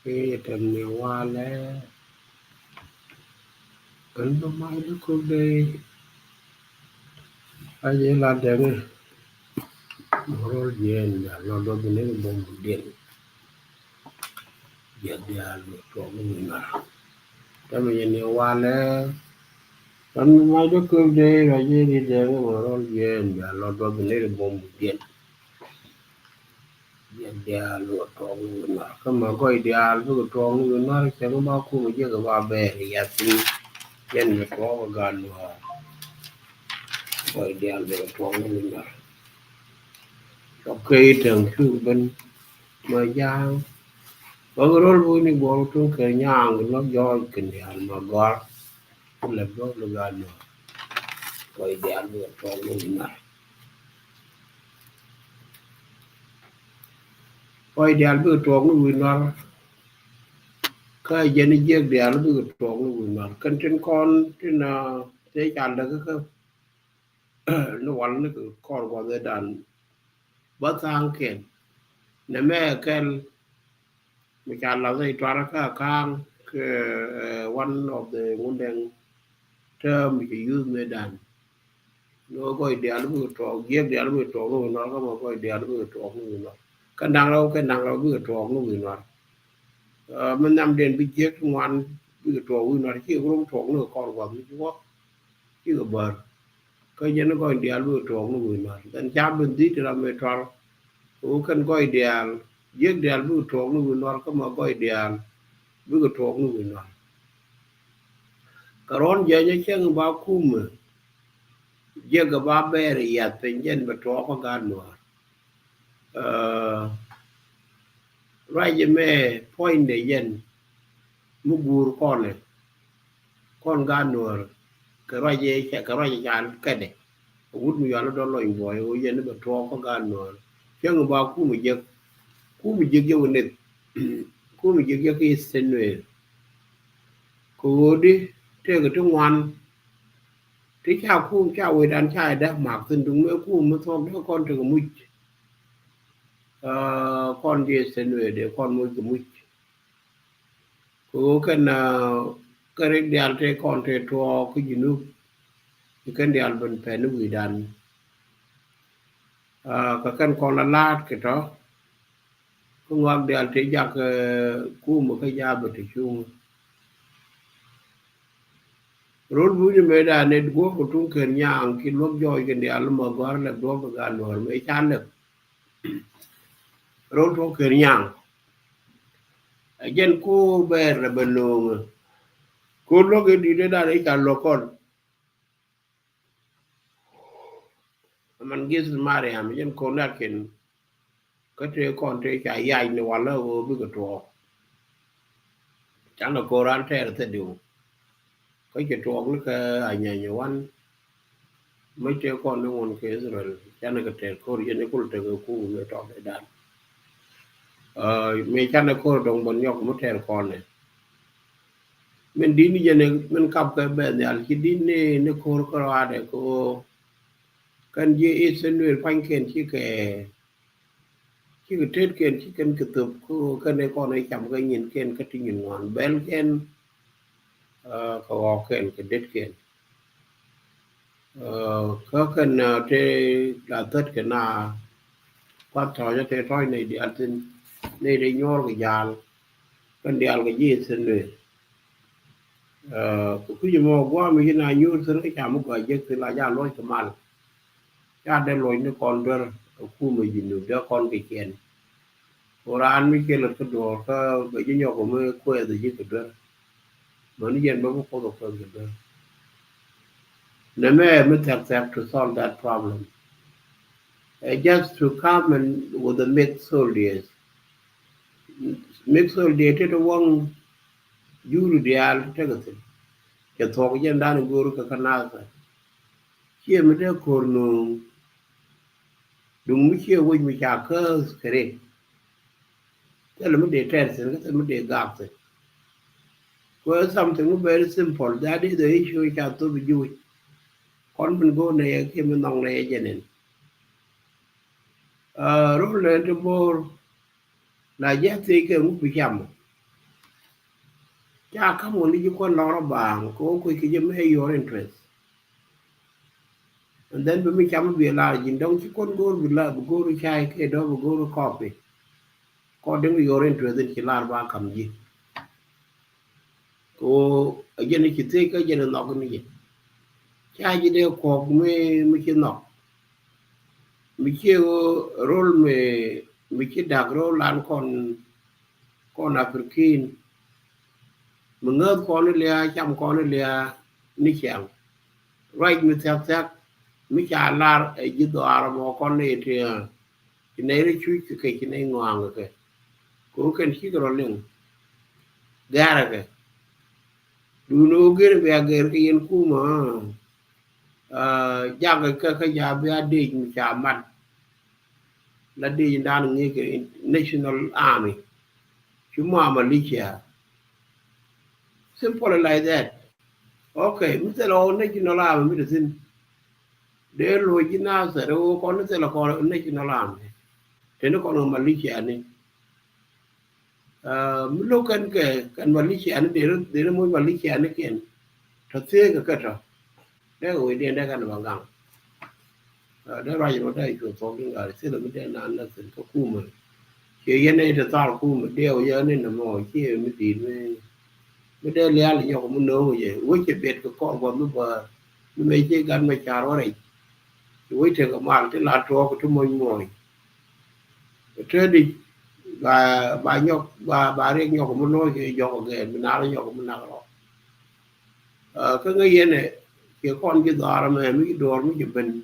khi trầm nhiều hoa lẽ ấn có mai lúc cô đây ai dễ là đừng rồi diện là lo đó bên đây bom điện giờ dia lu to mình là ta mình nhiều hoa lẽ ấn mai lúc cô đây là gì đi đừng rồi diện là lo đó bên đây bom điện giờ dia lu to mình là cái mà coi dia lu to mình là sẽ có bao nhiêu cái cái ba bè thì thì dân nó có gan mà coi dia lu to mình là ok thường cứ bên mà giang ở cái đó vui này bỏ trong cái nhà nó do cái nhà mà gọi là đó là gan mà coi dia lu to mình là coi dia lu to mình là cái dân đi giết dia lu to mình là cần trên con trên thế chẳng được cái nó quăng nó cứ con qua cái đàn bắt sang kiện nè mẹ cái mình chả làm gì cho nó cả khang cái one of the modern term we useในด่านnó coi đèn nó vừa tròn giết đèn nó vừa tròn nó có mà coi đèn nó vừa tròn nó cái năngเราvừa tròn nó vừa nó mình nằm đèn bị giết ngoan vừa tròn nó chỉ có tròn nó còn qua cái chỗ chứ bờ cái gì nó coi đèn vừa tròn nó vừa nó dan cha bên tí thì làm về tròn cần coi đèn giết đèn vừa tròn nó vừa nó có mà coi đèn vừa tròn nó vừa nó karon je je cheng ba kum je ga ba ber ya penjen ba to ko gan no ra je me point de yen mu gur kon ne kon gan no ka ra je ka ra je jan ka de wut mu ya lo do lo boy o yen ba to ko gan no cheng ba kum je je ne kum je ki senwe ko di te ga to wan thế chào khu chào người đàn trai đã mặc từng đúng mấy khu mới thôi đó con từ mũi con gì sẽ nuôi để con nuôi cái mũi cố cái nào cái điều thế con thế cho cái gì nữa cái điều bên phải nó người đàn cái con là lát cái đó không ngoan điều thế giặc khu một cái gia bật chung rồi vui như vậy là nên quốc của trung kiên nhang khi lúc rồi cái điều mà gọi là đó và gan rồi mấy chán được rồi trung kiên nhang dân cô bé là bên luôn cô lúc cái đi đến đây cả lô con mình ghi mà đấy hàm dân cô đã kiện cái trẻ con trẻ chạy dài nó vào là vô biết cái trò chẳng là cô ran trẻ là thế điều cái trò nó cái ảnh nhà nhiều anh mấy trẻ con nó ngon cái rồi chẳng là cái trẻ cô dân nó cô trẻ cô người trò để đàn mấy chẳng là cô đồng bọn nhau cũng trẻ con này mình đi như vậy mình cặp cái bên này chỉ đi này cô có ra để cô cần gì ít sinh viên quanh kiện chỉ cái tết kiện chỉ cần cái tập cô cần này con này chậm cái nhìn kiện cái nhìn ngoan bén kiện có kiện cái tết kiện có cần thế là tết cái nào quan trọng cho thế thôi này đi ăn xin này đi nhor cái giàn cần đi ăn cái gì sinh viên cứ như mà qua mình là như thế cái chả một cái gì thì là ra lối cái mal ra đây lối nó còn đưa khu mình nhìn được đứa con cái chuyện Quran mới kêu là cái đồ cái bây giờ nhau của mình quê từ dưới cái đó mà nó dân mới có được cái đó nên mới accept to solve that problem just to come and with the mixed soldiers thế đó vong yuru dial thế cái gì cái thọ dân đan guru cái khăn nào kia mới được cornu đúng mới kia với mình chả cơ cái thế là mình để trend cái mình để gap rồi well something very simple that is the issue cha tôi bị vui con mình go này khi mình nong này vậy nên rồi lên cái bor là giá trị cái mức bị chậm cha ka mo ni ko lo bang ko ko ki je me your interest and then be mi cham bi la jin dong ki kon go bi la go ru chai ke do go ru coffee ko de your interest ki la ba kam ji ko je ni ki te ka je no ko ni cha ji de ko me ki no mi ki rol me mi ki dag ro lan kon afrikin mà ngơ con nó lia chăm con nó lia ní chèn right mi thạc thạc mi chả la ở dưới đó mà con này thì này nó chui cái này ngoan cái cố cần khi cái lên gara cái du nó cái về cái yên khu mà giá cái giá về đi mi chả mặt là đi đang nghe cái national army chúng mà lý chả simple like that okay mi sẽ lo national army mi được để lùi chỉ nào sẽ đâu con nó sẽ là con này nó làm thế nó còn mà lý giải này lúc cần mà lý giải để nó muốn mà lý giải nó kiện thật sự cái rồi để rồi đi đây cái bằng gang để rồi nó đây chỗ số những cái sẽ là mình để làm là sẽ có khu mà chỉ cái này thì tao khu mà đeo giờ nên là mồi chứ mới tìm mới để lẽ là nhau cũng nấu vậy với cái biệt của con còn mới bờ mới chơi gần mà chả đó này với thế các bạn thế là cho cái chúng ngồi thế đi bà nhóc bà riêng nhóc của mình nói thì nhóc của mình nào nhóc của mình nào đó cái người gì này cái con cái đó mà mấy cái đồ mấy cái bình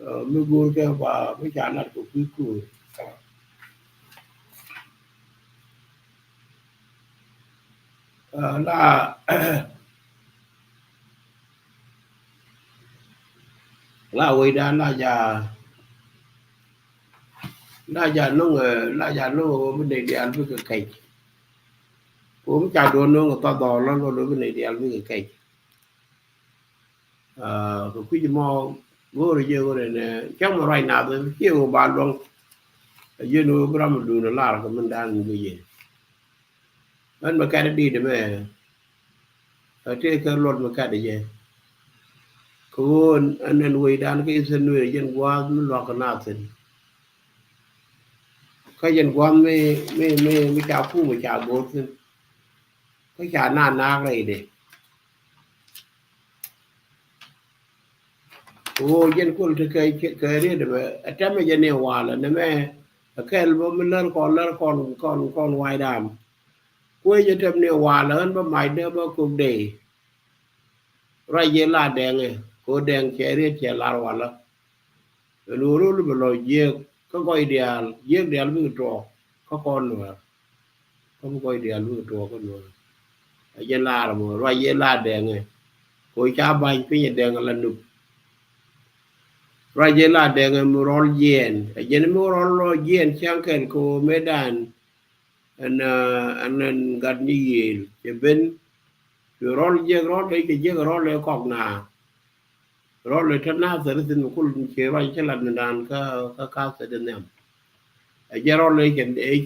mấy gối cái và mấy chả nát của quý cùi là là vậy đó là già nó bên này đi ăn với cái cây cũng chả đồ nó người ta đò nó bên này đi ăn với cái cây cái quý mò vô rồi giờ rồi nè chắc mà right nào tôi kêu bà luôn giờ nó bữa mà đồ nó là cái mình đang cái gì anh mà cái đi để mà ở trên cái luật mà cái gì cô anh nuôi đàn cái sinh nuôi dân qua nó lo cái nào thì cái dân qua mới chào phu mới chào bố thì cái chả nàn nạc này để ô dân quân thì cái đi để mà trăm mấy dân nhiều hòa là nó mẹ cái album mình lên còn ngoài đàm quê cho trăm nhiều hòa lớn mà mày đỡ mà cùng để rồi giờ là đèn này cô đèn che đi che là hòa là lúa lúa bây giờ giờ có coi đèn giờ đèn với trò có con nữa không coi đèn với trò con nữa giờ là mà rồi giờ là đèn này cô cha bay cái nhà đèn là nụ rồi giờ là đèn mà roll yen giờ nó roll yen chẳng cần cô Medan anh gần như gì chỉ bên rồi roll đấy cái giờ roll lấy cọc nào roll lấy thân nào sẽ xin một cuốn chỉ rồi chỉ là đàn cái sẽ đến em giờ roll lấy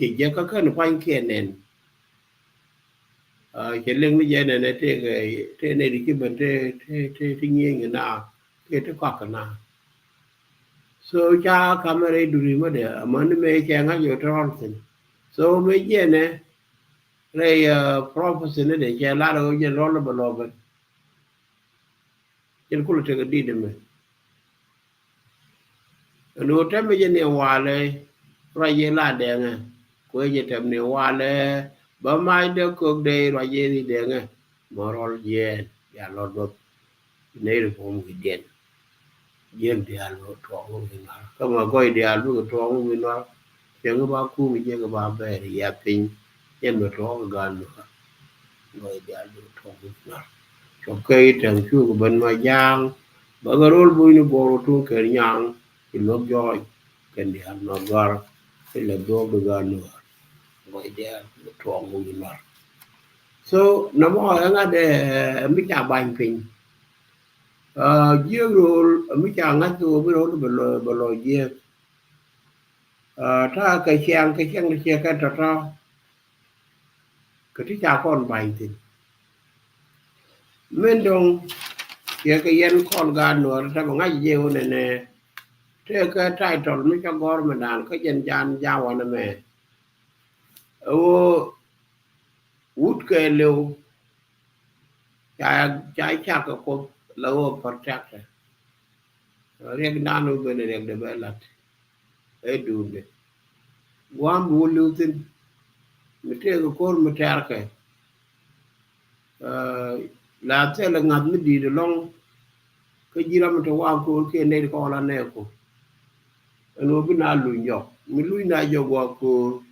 cái giờ cái nó quanh kia nè cái lưng nó dây này thế này thì cái bên thế nhiên người nào cái cọc cái nào so cha camera duri mà để mà nó mấy cái ngay giờ roll xin so mấy cái này đây professional để che lá rồi giờ roll là bao lâu trên cô là đi được mà nó tránh bây giờ nhiều hòa này rồi giờ là đèn à cô giờ trầm nhiều hòa này bà mai được cuộc đời rồi giờ đi đèn à mà roll giờ ya lọt bớt này là không cái đèn dân thì ăn nó tròn không thì nào không mà coi đi ăn nó tròn không thì nào chẳng có bao cú mình cái bao bè thì ya pin dân nó tròn gần nữa rồi đi ăn nó tròn không thì nào cho cây trồng chua của bên ngoài giang bởi cái rول vui nó bò luôn cái nhang thì nó giỏi cái đi ăn nó gar cái là đồ được gần nữa rồi đi ăn nó tròn không thì nào so nó mọi người để mấy chả bánh pin dương rồi mấy chàng ngắt rồi mới rồi bờ lò dương ta cái xe nó xe cái trò cái thứ cha con bài thì men dong cái yên con gà nửa ta bằng ngay nhiều này nè thế cái trai tròn mới cho con mà đàn cái dân gian giao anh mẹ ô út cái liều trái chắc cái cô lâu phát chắc rồi riêng đàn nó bên này để bé lặt ấy đủ đấy guam bù lưu tin mình thấy cái con mà trả cái là thế là ngặt mới đi được long cái gì làm cho qua cô cái này có là này cô nó bên nào lùi nhọc mình lùi nào giờ qua cô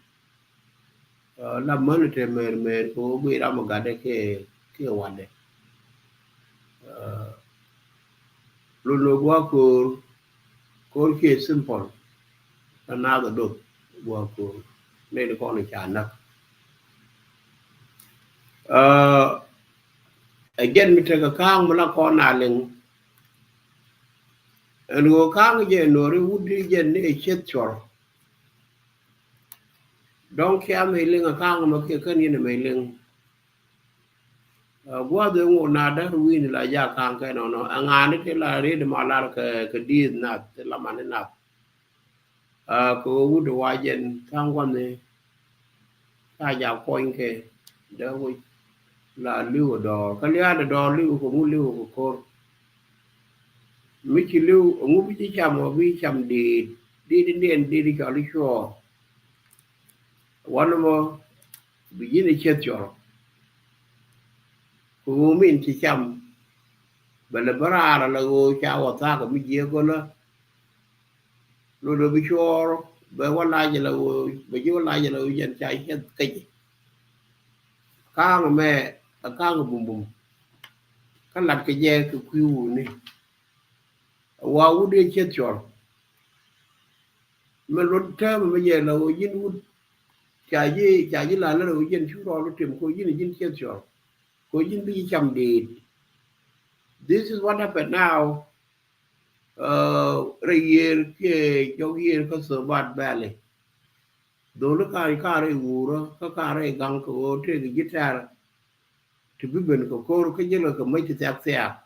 làm mới được mền cô bị ra một cái hoàn đấy luôn qua cô cái simple là nào được qua cô này có là chán nè again mình thấy cái khang mà là con nào liền nó khang cái gì nó rồi út đi dân này chết chор donc khi mà mình cái khang mà cái này mình gua de ngo na da win la ja kan cái nó angane te la re de mala cái đi na te la man na ko wu de wa jen kan quan ne ta ja point ke da wi la liu do ka lia de do liu ko mu liu ko mi chi liu ngu bi chi cham mo bi cham đi ka li sho wan mo bi ni chet cho ko min chi cham bala bara la go cha wa ta ko mi je ko la lo bi sure be wala je la be ji wala je la yen cha hết cái ka mẹ ka bum bum ka lat cái je ku ku ni wa u de che chor me lo ta me je la yin u cha ji la la yin chu ro lo tim ko yin che chor ko yin bi cham đi this is what happened now reyer ke jogier ko so bad bale dole ka re wuro ka re gang ko te gi gitar to bi ben ko ke jelo ko mai te yak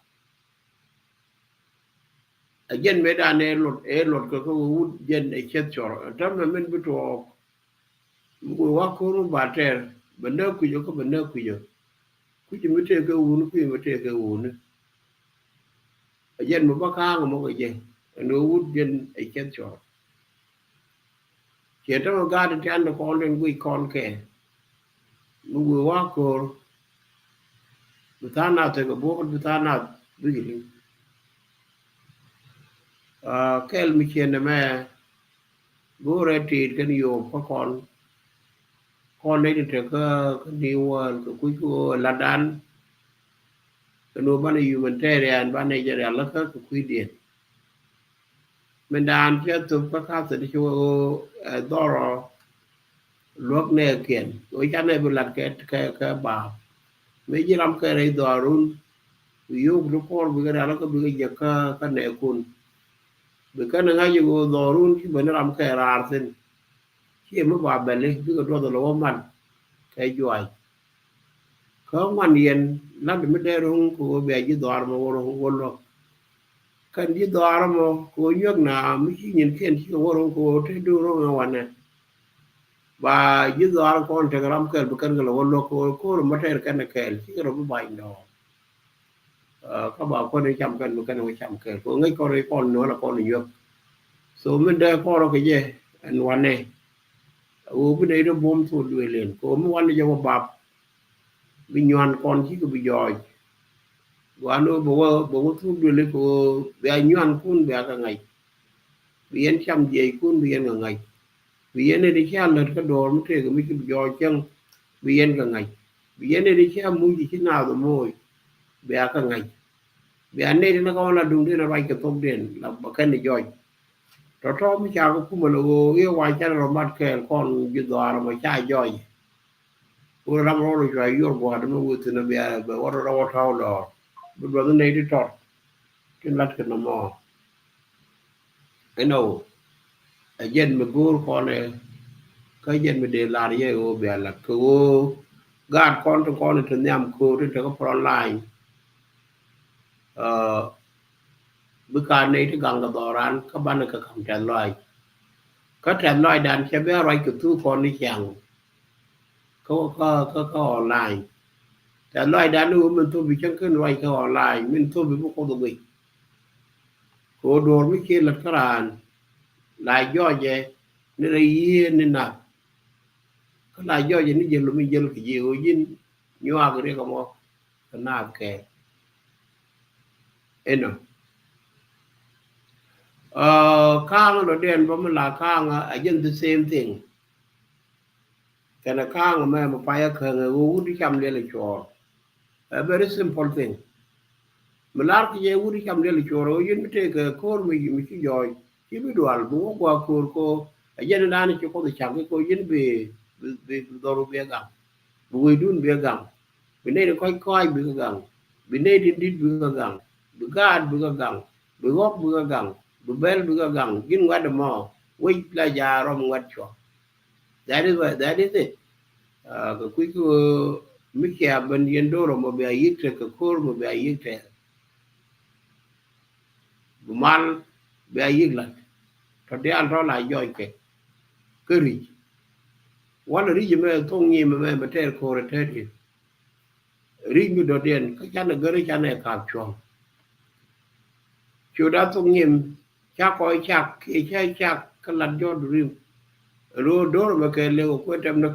again me da ne lot ko wud jen e chet chor tam na men buto mu wa ko ru ba ter benda ku jo ko benda ku jo ku ji mete ko wun ku mete ko wun again mo ba ka mo ko je no wud jen e chet chor ke to ga de tan ko len wi kon ke mu wa ko butana te ko bo butana du ji kel mi chen me go re ti kan yo ko con đấy thì cái điều cái cuối cùng là đan cái nô ban này mình tê rồi ban này giờ là cái quy định mình đan cho tụi các khác thì cho đó rồi lúc này kiện với cái này là cái bảo mấy cái làm cái này đó luôn ví dụ lúc con bây giờ là cái giờ cái này kun bây cái này ngay giờ đó luôn khi mình làm cái ra thì khi mà bảo bên này cái đó là lo mình cái giỏi có ngoan yên lắm thì mới để rong của bé chỉ đoar mà vô lo kan chỉ đoar mà của nước nào mới chỉ nhìn khen chỉ vô rong của thế đưa rong ngoan này và chỉ đoar con thì làm cái bukan cái vô lo của mà thế cái này cái chỉ cái nó bay đó các bảo con này chăm cái bukan nó chăm cái của ngay con này con nữa là con này nước số mình để con nó cái gì anh ngoan này bên đây nó bom thổi đuôi lên của mình ngoan này cho bạp bị nhon con chỉ có bị giỏi và nó bộ thuốc đưa lên của bé nhon con bé cả ngày bị anh chăm dây con bị anh cả ngày bị anh đi theo lần cái đồ nó thế cái mấy cái giỏi chân bị anh cả ngày bị anh đi theo mũi gì thế nào rồi môi bé cả ngày bé anh đây nó có là đúng thế là bay cái tông đèn là một cái này giỏi đó mới chào cái mà nó yêu hoài cha nó bắt kẹt con giật đò mà cha giỏi ora ramoro jo yor bo adamo wuti na biya be woro rawo tawlo be do ne di tor kin lat kan mo eno ajen me gur ko ne ka jen me de la ye o be la ko gạt con thì nhầm cô thì có online bữa ca này thì gang cái ran các bạn cái cầm trả lời các trả lời đàn sẽ biết rồi cái thứ con đi chẳng có online trả lời đàn nữa mình tôi bị chẳng cái rồi cái online mình tôi bị có đồ bị cô đồ mới kia là cái ran lại do vậy nên là yên nên nào cái lại do vậy nên giờ mình giờ cái gì ở yên nhiều cái đấy không có cái nào kệ eno kang lo den ba la kang again the same thing kana kang ma pa ya khang u di cham le chor a very simple thing malar ki ye u di cham le chor o yin te ka kor mi ki joy ki bi dual bu ko kor ko again na ni ko de cham ko yin be do ro be ga bu dun be ga bi ne ko bi ga bi ne di bi ga bi gad bi ga bi gok bi ga bi bel bi ga gin wa de mo we la ja rom wat cho that is it cái quý cái mấy cái bên yên đô rồi mà bây giờ cái khối mà bây giờ cái mal bây giờ là thật ra anh nói lại rồi cái gì quan là gì mà thông nhiên mà thế khối thế thì riêng như đầu tiên cái chăn là cái chăn này cạp chuồng chỗ đó thông nhiên chắc coi chắc cái chắc cái lần cho riêng rồi đó mà cái liệu quyết tâm nó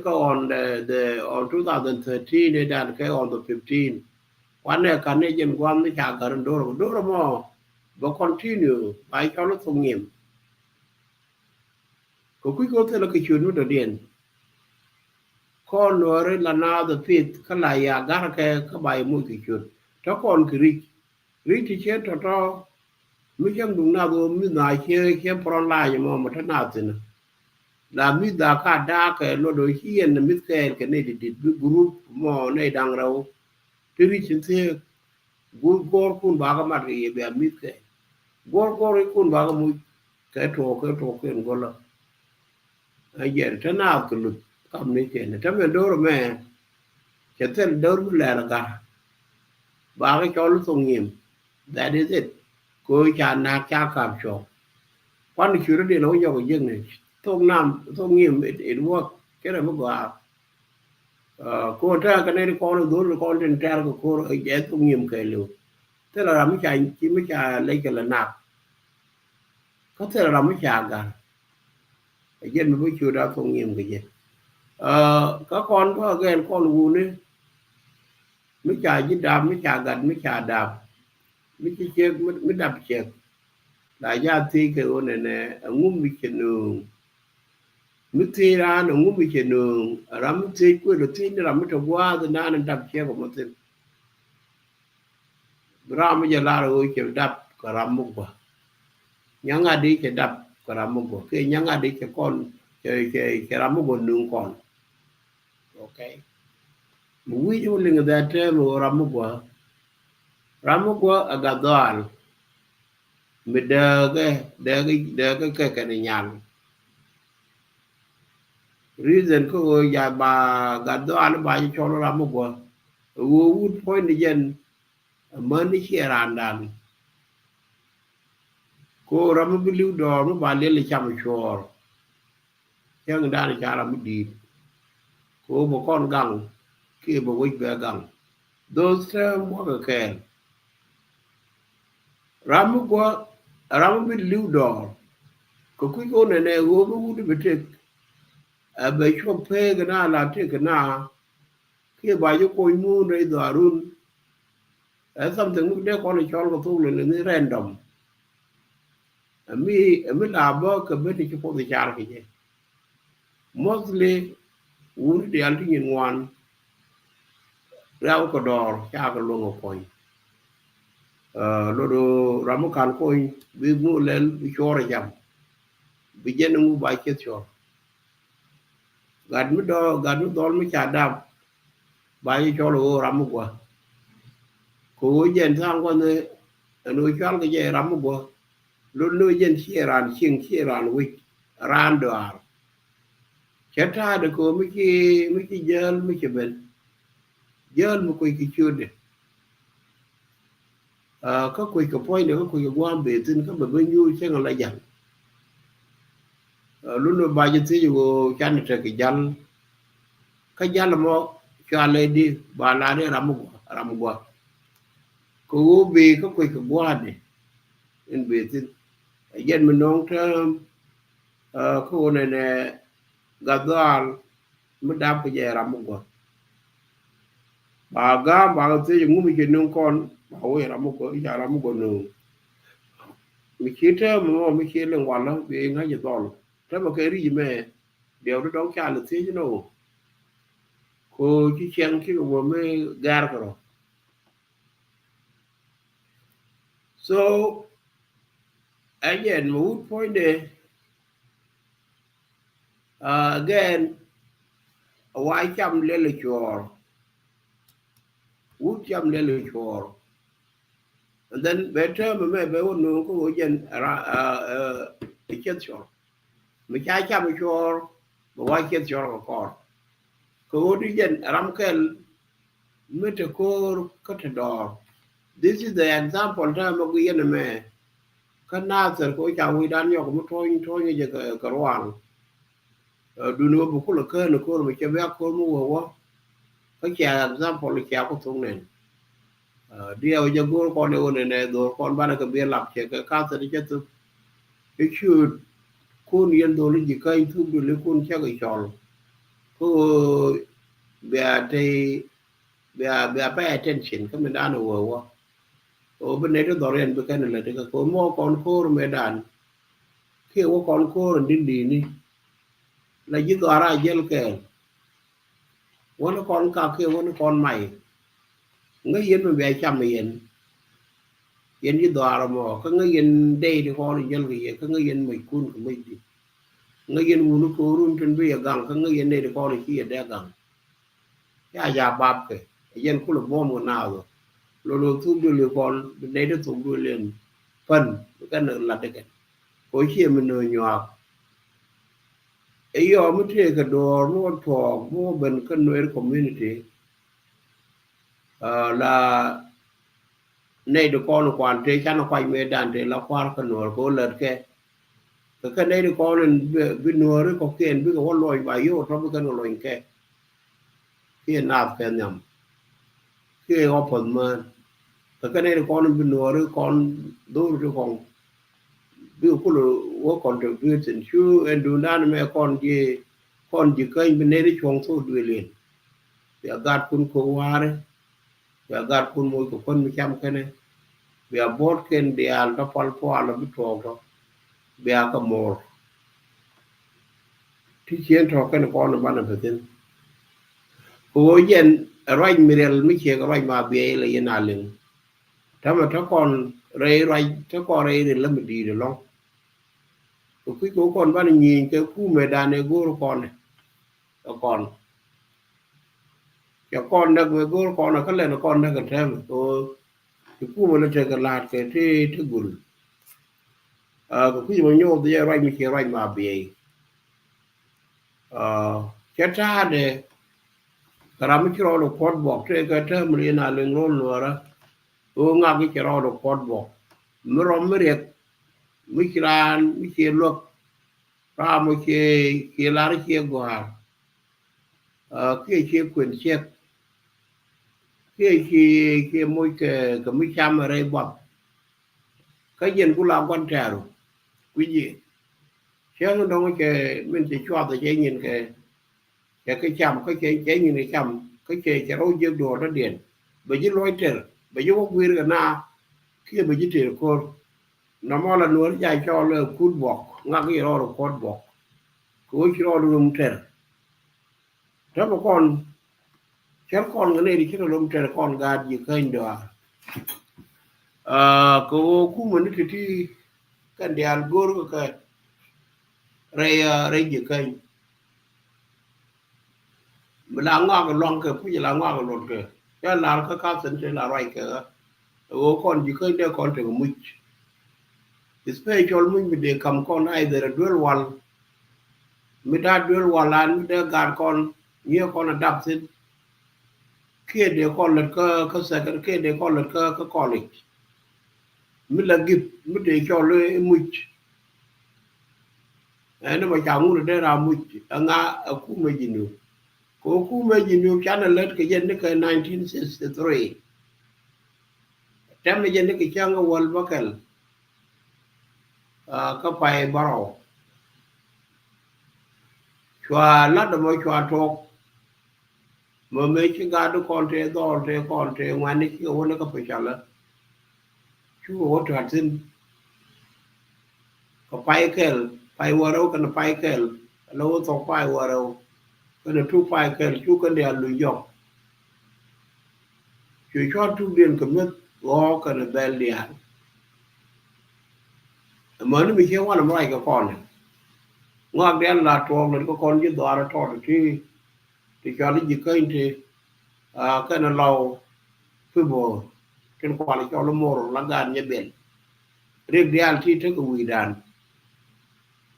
có on the on 2013 này đàn cái on the 15 quan này cái này dân quan nó chả cả đó mà và continue phải cho nó thông nghiệm có thể là cái chuyện nó đầu tiên con rồi là nào the fit cái này à gar cái bài mua cái chuyện đó còn cái rí thì chết đó mới chẳng đúng nào rồi mới nói kia pro lại mà thế nào thế nào là mi da ka da cái lo do hien mi cái này đi group mo này đang rau thì chính thế gor kun ba ka mat cái be mi cái gor kun ba ka mu cái cái gola ai giờ thế nào cái lúc cầm này cái này thế đó mà cái thế đó là cả ba cái cho nó thông nghiệm that is it cô cha na cha cảm cho quan cái chuyện đó đi nói cho cái dân này thông nghiệm it work cái này mới gọi cô ta cái này con trên tra của cô ở giải thông nghiệm cái luôn thế là làm cái chỉ mới trả lấy cái là nạp có thể là làm cái trả cả cái dân mới chưa đã thông nghiệm cái gì các con có cái con ngu nữa mới trả với đạp mới trả gạch mới trả đạp mới chết mới đạp chết đại gia thi cái ô này ngum bị chết đường mới thi ra nó ngum bị chết đường làm mới thi cuối là thi nó làm mới trồng qua thì nó đạp chết của một tên ra mới giờ la rồi cái đạp cả làm một quả nhang à đi cái đạp cả làm một quả cái nhang à đi cái con cái làm một quả nương con ok quý chú linh that time làm một quả agadal mình đỡ cái này nhàn reason có giờ bà agadal bà cho nó làm một quả wood point again money here and dan cô làm một liu đỏ nó bà lấy chăm chor chẳng đàn chả làm đi cô một con găng kia một quýt bé găng those mua cái làm một liu đỏ có quý cô này cô có đi bị chết bây giờ phê cái nào là thế cái nào kia bà cho cô mua đây đó luôn something lúc đấy con này cho nó thu lên nó random mi làm cái bên này cho cô thì chả cái gì mostly uống đi ăn thì ngoan rau cỏ đỏ cha cái luôn ở coi đồ làm một căn coi bị mua lên bị cho ra jam bị dân nó mua bài chết cho gạt mới đó mới trả đam bài cho đồ làm một quả cô dân sang con này nuôi cho cái gì làm một quả luôn nuôi dân chia ran với ran đồ chết ra được cô mấy cái dơ mấy cái bên dơ mà quay cái chưa được có quay cái point được có quay cái quan bề tin có bề bên vui chứ còn lại dặn lúc nó bao giờ thì yo chan tra cái jal mo cho lên đi bà la đi ramu gua cô bị có quay cái quan này in bề tin dân mình nông thơm cô này nè gadal mới đáp cái gì ramu gua bà ga thì yung ngumi cái nông con bà ơi ramu gua nông mi kita mo mi kile wala be nga je dol ta ba ke ri me de do don ka le ti no ko chi chen ki wo me gar ko so again mood point de again why cham le chor wood cham le chor and then better me be won no ko jen chet chor mi cha cham chor ba why chet chor ko ko di jen ram kel metakor katador. This is the example time of the enemy. Kanasa ko cha wi dan yo ko to je ka wan. Du no bu ko ka no ko me che ba ko mu wo. Ka cha example cha ko tung nen. Dia je go ko ne one ne do ko ba ka be lap che ka sa je tu. It should kun yen do li ka tu du le kun cha ga chol. Ko be pay attention ka me dan wo. O bên đấy đó rồi bên cái này là cái có mua con cô mẹ đàn khi có con cô rồi đi đi là chỉ có ra gel kề nó con cá kia nó con mày ngay yên mà về chăm mày yên yên chỉ đòi là mà cái ngay yên đây thì con gel cái cái ngay yên mày cún của mày đi ngay yên uống nó cô run trên bây giờ gang cái ngay yên đây thì con chỉ ở đây gang cái nhà bắp cái yên cũng là bom một nào rồi lô thuốc đưa liều con bên đây nó thuốc đưa liền phần cái nữa là cái có chia mình nơi nhỏ ấy giờ mới thấy cái đồ nó thọ mua bên cái nơi community là này được con quản thế chắc nó quay về đàn thế là qua cái nồi có lợn cái này được con bên nồi đấy có tiền biết có loài bài yêu trong cái nồi cái nào cái nhầm cái họ phần mà cái này được con bên nồi đấy con đôi được con ví dụ là wo contribution chu en du nan me con ji kai bên này chong so du len ya gạt kun ko ware ya gạt kun mo ko kon mi cham kene ya bot ken de al da pal po ala bi to ko ya ka mo ti chen to ken ko no ban na tin ko yen rai mirel mi che ko rai ma be le yen alen ta ma ta con rai ta ko rai le mi di de long cái cố con ban nhìn cái khu mẹ đàn này gô con này con cái con đặc biệt gô con là cái này nó con đang cần thêm tôi cái khu mà nó chơi cái lạt cái thế gùn cái khu mà nhôm thì rai mình kia rai mà bì chết ra để cái làm cái rau được con bọc thế cái thế mình là lưng rôn rồi đó tôi ngáp cái rau được con bọc mới rong mới đẹp mới kia luộc ra một cái lá kia quả kia quyền chiếc kia môi cái mấy trăm ở đây bọc cái gì cũng làm quan trẻ rồi quý gì chứ nó đâu cái mình chỉ cho tôi chơi nhìn cái chăm cái chơi nhìn cái chăm cái rau dưa đồ nó điện bởi vì lối trở bởi vì có quyền cái na kia bởi vì tiền cô nó mà là nuôi dài cho là cút bọc ngã cái rau được con bọc cố chỉ rau được trẻ đó mà con cái này thì chỉ là lông trẻ con gà gì kênh đó cô cũng muốn cái cái đèn gor cái ray gì kênh mà là ngõ cái long cái phụ là ngõ cái lột cái cho là cái cá sấu là ray cái con gì kênh đó con trường mít special mình bị cầm con ai để dual one mi da duel walan mi da gar kon nye kon adap sin kia de kon let ka sa ka de kon let ka college mi la gip mi de cho le much ene ma cha ngu de ra much anga ku me jinu ko ku me jinu chana let ke yen ke 1963 tem ne yen ke changa wal bakal ka pai baro chwa la de mo chwa tok mo me chi ga do kon te ngani ki wona ka pe chala chu wo ta tin ka pai waro kan pai kel lo to pai waro kan tu pai kel chu kan dia lu yok chu cho tu bien ka met go kan bel dia mo ni mi che wa na mai ka kon ngak den la to le ko kon ji do ara to ti cho li ji kain te kan lo fu bo ken ko la cho lo mor la gan ye bel rek dial ti te ko wi dan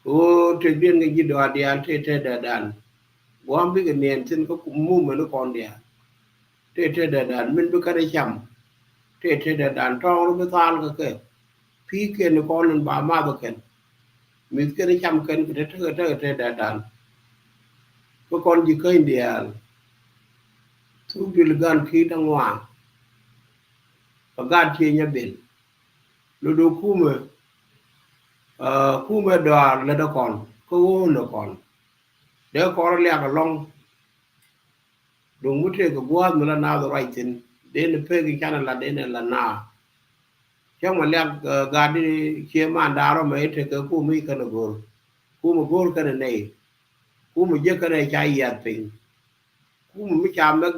o te bien ngi ji do dial te dan wam bi cái nền trên có cũng mua mà nó còn đẻ thế đàn mình bị cái đấy chậm thế đàn trong nó mới tan cái phí kia nó con lên bà ma bậc mình cái đấy chậm cái thế đàn có con gì cái đẻ thu bị gan khí đang ngoan và gan chia nhà biển lúc đó khu mà đò là nó còn có nó còn để có lẽ là long đúng một cái quá mà là nào rồi tin đến phê cái channel là đến là na trong mà lẽ gà đi chia mà đào rồi mấy cái khu mấy cái nó gồm khu mà gồm cái này khu mà giết cái này chạy giật tình khu mà mấy chạm mấy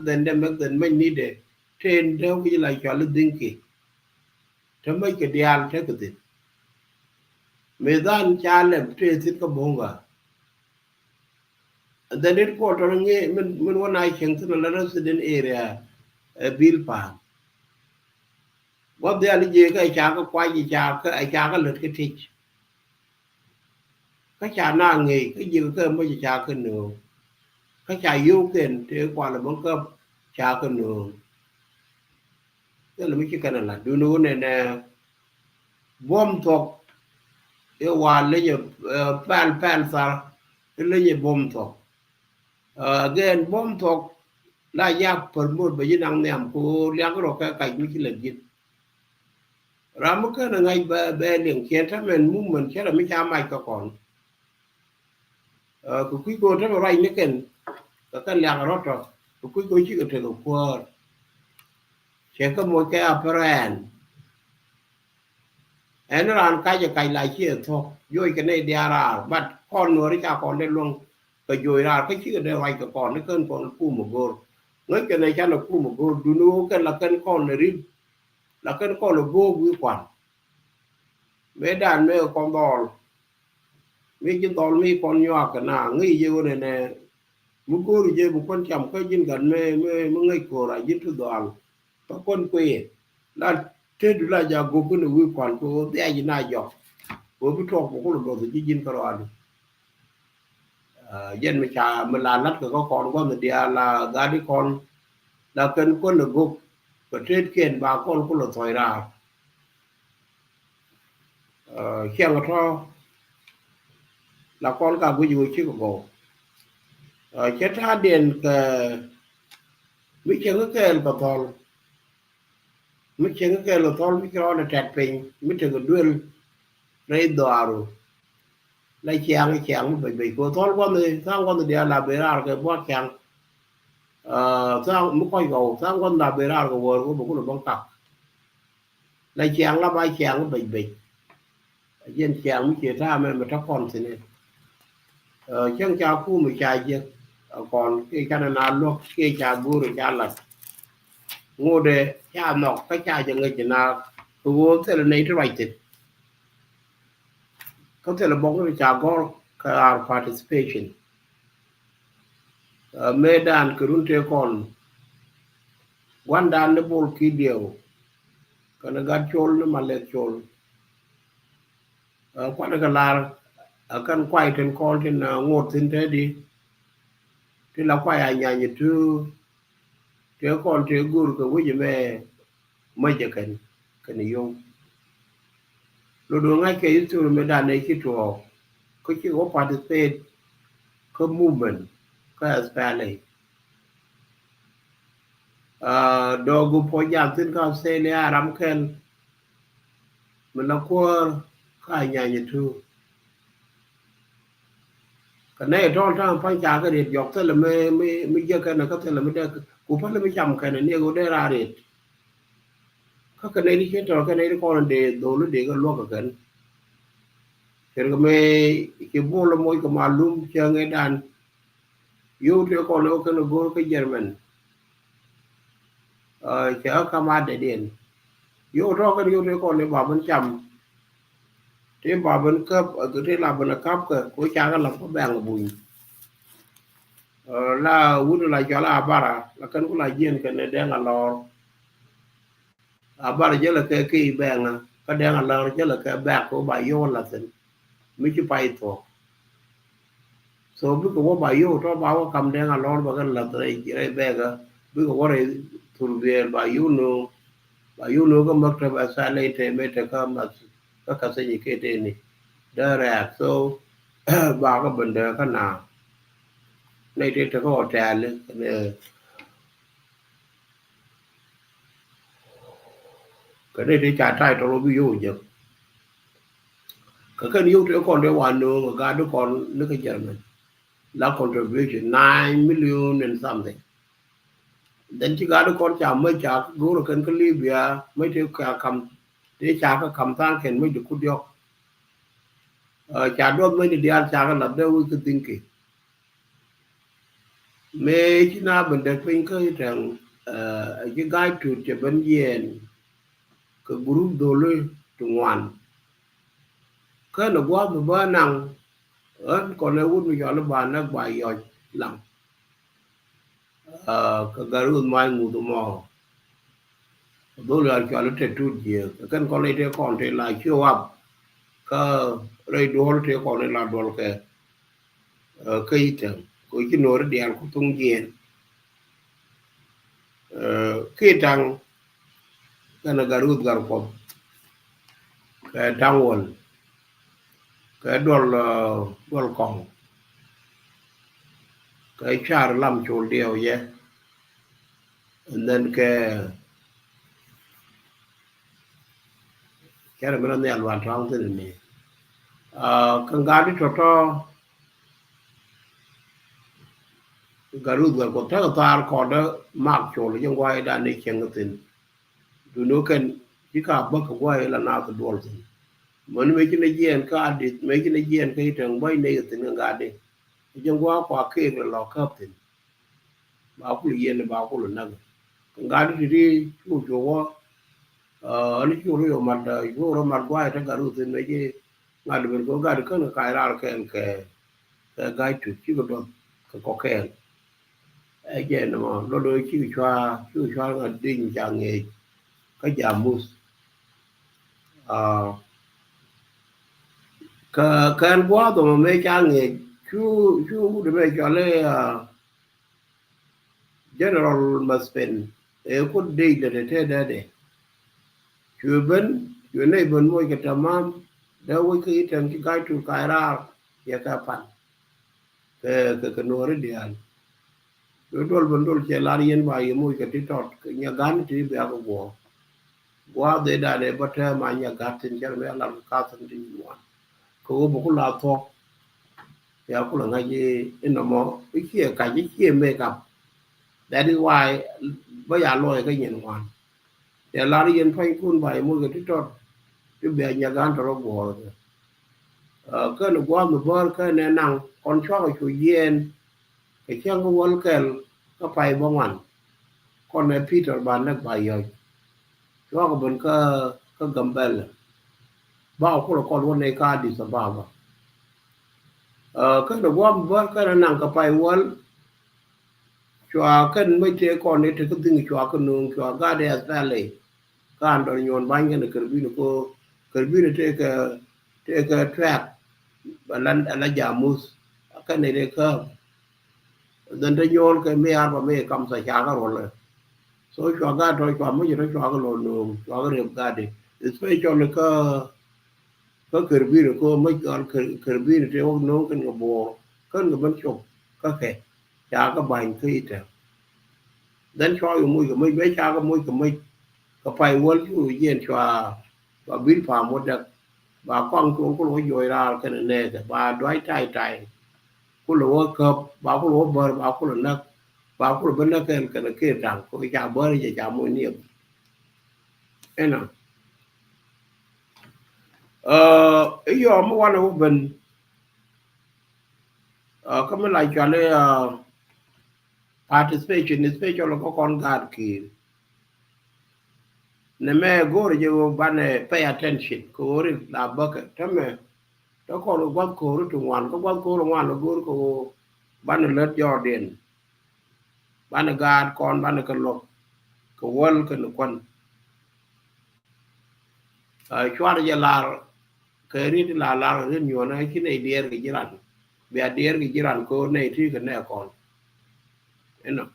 den mấy ní để trên đâu cái là cho lên đinh kì thế mấy cái đial thế cái gì mấy đàn cha làm trên thiết cái bông à then it quarter nghe mìnhวันไหนเชียงที่นั่น resident area bill park ว่าเดี๋ยวนี้เจ๊ก็ไอ้ชาก็ควายจีชาก็ไอ้ชาก็หลุดก็ทิ้งก็ชาหน้าเงยก็ยืนก็ไม่ชาขึ้นหนูก็ชายุ่งเกินเดี๋ยวกว่าแล้วมันก็ชาขึ้นหนูก็เลยไม่ใช่กันนั่นแหละดูนู้นเนี่ยบ่มตกเอวันเลยจะแป้นซาเลยจะบ่มตกagain bom thok la yak permut ba yinang nem ko liang ro ka kai mi ki legit ram ka na ngai ba liang chen ta men mum man che la mi cha mai ka kon ku ku ko ta rai ne ken ka liang ro to ku ko chi ka te ko che ka mo ka apran en ran ka ja kai lai chi thok yoi ka nei dia ra bat kon no ri cha kon de long cái rồi ra cái chữ đây vay cái con nó cơn con cu một gol nói cái này cha là cu một gol du nó cái là cơn con là rim là cơn con là vô quý quản mấy đàn mấy con đòn mấy chân đòn mấy con nhỏ cái nào nghĩ vô này nè một cô thì một con chồng cái chân gần mấy ngay cổ lại dính thứ đoàn có con quê là thế là giờ cô cứ được quý quản cô té gì này dọc cô cứ thuộc một con đồ thì dính cái đoàn dân mình chả mình là nát cái con qua mình đi là gà đi con là cần con được gục và trên kiện bà con cũng là thoải ra khi mà cho là con cả cái gì chứ có chết ra điện cái mấy chân cái là thol mấy chân cái là thol mấy cái là chặt pin mấy chân cái đuôi lấy đồ lấy chàng bị cô thol con này sang con này là bị ra cái bó chàng sang mới coi gầu sang con là bị ra cái vườn của một cái bông cặp lấy chàng là bay chàng bị dân chàng mới chia ra mà thắp con thế này chẳng chào khu mới chạy chứ còn cái Canada lúc cái cha bù rồi cha lật ngô đề cha nọc cái cha cho người chỉ nào tôi thế là này thế vậy thì có thể là bóng cái cha có cái participation mê đàn cứ run theo con quan đàn nó bol kỳ điều cái nó gạt chôn nó mà lệ chôn quan cái là akan kwai ten kol ten ngot tin te di ti la kwai anya ni tu te kon te gur ko wi me ma je kan yo lo do ngai ke itu me da ne ki to ko ki go participate ko movement ko especially do gu po jam tin ka se le aram ken me la ko ka anya ni tu cái này đó là phải trả cái điện dọc thế là mới giờ cái này có thể là mới được cũng phải là mới chậm cái này nhiều cái đấy ra điện cái này đi trên đó cái này còn để đồ nó để cái lúa cái cái cái bố là mỗi cái malum chờ ngay đàn yêu thì còn nó cái nó go cái German chờ cái mà để điện yêu đó cái yêu thì còn để bảo bên chậm thế bảo bên cấp ở cái thế là bên cấp cái cuối cha cái làm có bèn là bùi là udah là cho là bara là kan ko la jen kan de nga lor bara je la ke bèn ka de nga lor je la ke ba ko ba yo la sen mi chi pai to so bu ko ba yo to ba ko kam de nga lor ba kan la tre be ga bu ko re tur be ba yo no ko mak ta ba sa le te me te ka ma ka se ni ke te ni da ra so ba ko ben de ka na này thì có trà lên cái này thì trả trai trong ví dụ chứ cái ví dụ thì còn để hoàn nữa mà ga đứa con nước cái chợ mình là contribution 9 million and something đến chỉ ga đứa con trả mới trả gỗ là cái Libya mới theo cả cầm để trả cái cầm tăng khen mới được cút vô trả đôi mới đi ăn trả cái lập đâu cái tinh kỳ mẹ chỉ na bên đất bên cái rằng cái gai trụ cho bên yên cái group đồ lôi tụ ngoan cái nó quá mà ba năng còn nếu muốn bây giờ nó bàn nó bài giỏi lắm cái garu mai ngủ tụ mò đôi là cho nó trẻ trụ gì cái con này thì còn thì là chưa học cái đây đồ thì còn này là đồ cái thằng của cái nồi điện của tung nhiên cái thằng cái nó garu garu có cái thằng quần cái đòn còng cái char làm chỗ điều vậy nên cái này mình làm hoàn toàn thế này cái gà đi cho garu garu có thể là còn đó mặc chỗ là trong quay đàn đi chẳng có tiền tụi nó cần chỉ cả bất cứ quay là nào từ đuổi tiền mình mấy cái này diện cái đi mấy cái này diện cái trường bay này tiền ngang gà đi trong qua kia là lò cấp tiền bảo cũng diện là bảo cũng là năng gà đi chú chú nó chú rồi mặt chú rồi mặt quay trong garu tiền mấy cái ngài được có gà được cái ra cái gai chủ chỉ có cái cái nó mà đôi chú cho là đinh chàng nghề cái giảm mus cái anh quá tụi mấy chàng nghề chú để mấy cho lấy general Maspen có đi để thế đây chú này bên môi cái tamam đâu với cái thằng cái chủ cái ra ya cái pan cái nồi đi ăn đôi bên đôi chơi lá yên bài môi cái tí tọt cái nhà gan thì bé có quá để đại để bắt mà nhà gan thì chắc là làm cá thân đi mua cô bố cô làm thôi ya cô là ngay gì nó mò cái kia cái kia mê gặp để đi ngoài bây giờ lôi cái nhìn hoàn để lá yên phanh côn bài môi cái tí tọt cái bé nhà gan nó bỏ cái nó quá một bữa cái này năng con chó cái chủ yên cái chiang có vốn cái phải bông ăn con này Peter bán được bài rồi cho cái bên cái gầm bell bao cũng là con vốn này cả đi sao bao cái nó quá một bữa cái năng cái phải vốn cho cái mấy trẻ con này thì cái tiếng cho cái nương cho cái đẹp ra lại cái anh đó nhon bánh cái này cái nó có cái nó cái track balan ala jamus ka ne de ka dan de nyol ke me ar ba me kam sa cha ka ro so chwa ga to chwa mo jiro chwa ga lo no chwa ga re ga de especially ka ker bi ko mo ka ker bi te o no kan ga bo kan ga ban chop ka ke cha ga ban ki te dan chwa yu mo ga mo be cha ga mo ga mo ka pai wol yu yen chwa ba bil pa mo da ba kwang ko ko lo yo ra ka ne de ba doi tai tai ko lo ka ba ko lo ber ba ko lo na ba ko lo ban na kan ka ke tang ko cha ber je cha mo ni ena yo mo wa no ben ka me la cha le participation especially ko kon gad ki ne me go re jo ban pay attention ko ri la ba ka tame to ko ro gwa ko ro tu wan ko gwa ko ro wan go ko ban le jordan ban gad kon ban ka lo ko wal ka no kon chwar je la ke ri la ri nyo na ki ne der ki jiran be der ki jiran ko ne ti ka ne kon eno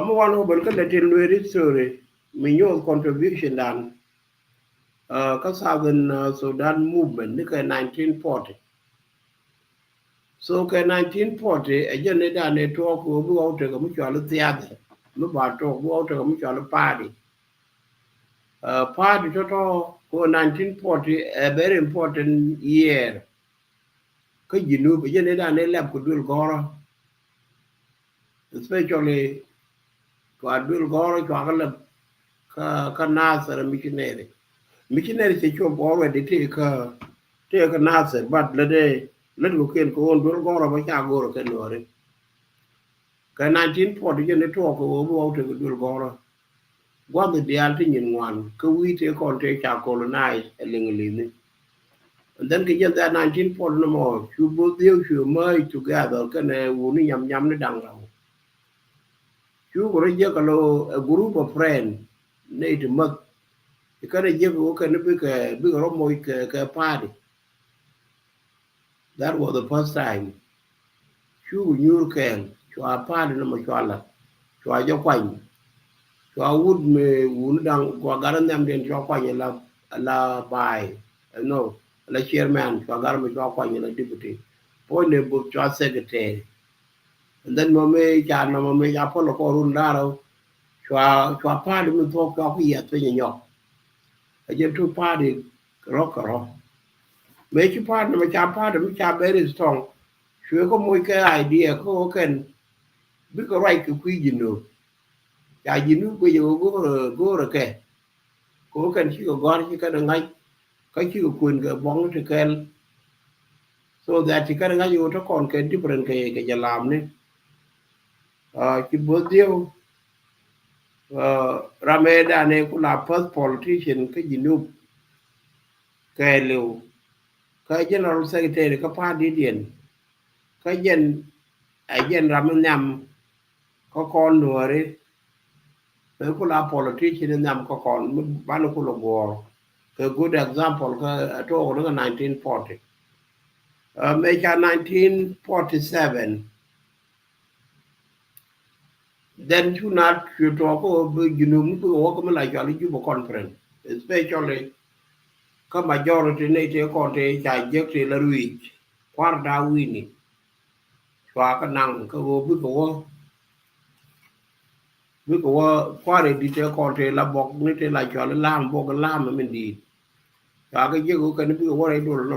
mo wan ho ben ka de tin le ri sore mi nyo contribution dan ka Southern Sudan movement ni ka 1940 so ka 1940 a jene da ne to ko bu o te ko mu chalo tiade mu ba to bu o te ko mu chalo party party to ko 1940 a very important year ka jinu be jene da ne lab ko dul goro especially to adul goro to akala ka nasara missionary se cho already take a nasar but let go ken ko on dul goro ba cha goro ken ore ka 1940 jene to ko bu o te ko dul goro gwa the dial tin yin wan ka wi te kon te cha colonize a lingli and then ke jen that 1940 no more you both you merge together kan woni nyam ne dang raw you go je ka lo a group of friends ne to mak ka je ko kan bi ro mo ka party that was the first time you knew ken you are party no mo chala you are jo kwan you are wood me woni dang ko garan nyam den jo kwan la bai no la chairman ko garan me jo kwan la deputy po ne bu jo secretary and then mame cha na mame ya polo ko run daro chwa party mu to ko ya to nyo a je tu party ro me chi party me cha party me cha very strong chwe ko mo ke idea ko ken bi ko right ku jinu ya jinu ko yo go ke ko ken chi ko gor chi ka ngai ka chi ko kun ga bong te ken so that chi ka ngai yo to kon ke different ke jalam ne chi bo dio Rameda ne kula first politician ka jinub ka lew ka general secretary ka party dien ka jen a jen ramanyam ko kon nuore ka kula politician nyam ko kon ban kula go ka good example ka to ko 1940 me ka 1947 then you not you talk about jinub ko ko la jali juba conference especially ka majority ne te ko te cha jek te la ruich kwar da wini chwa ka nang ka go bi ko kware di te ko te la bok ni te la chwa la lam bok lam men di cha ka je go ka ni bi ko re do la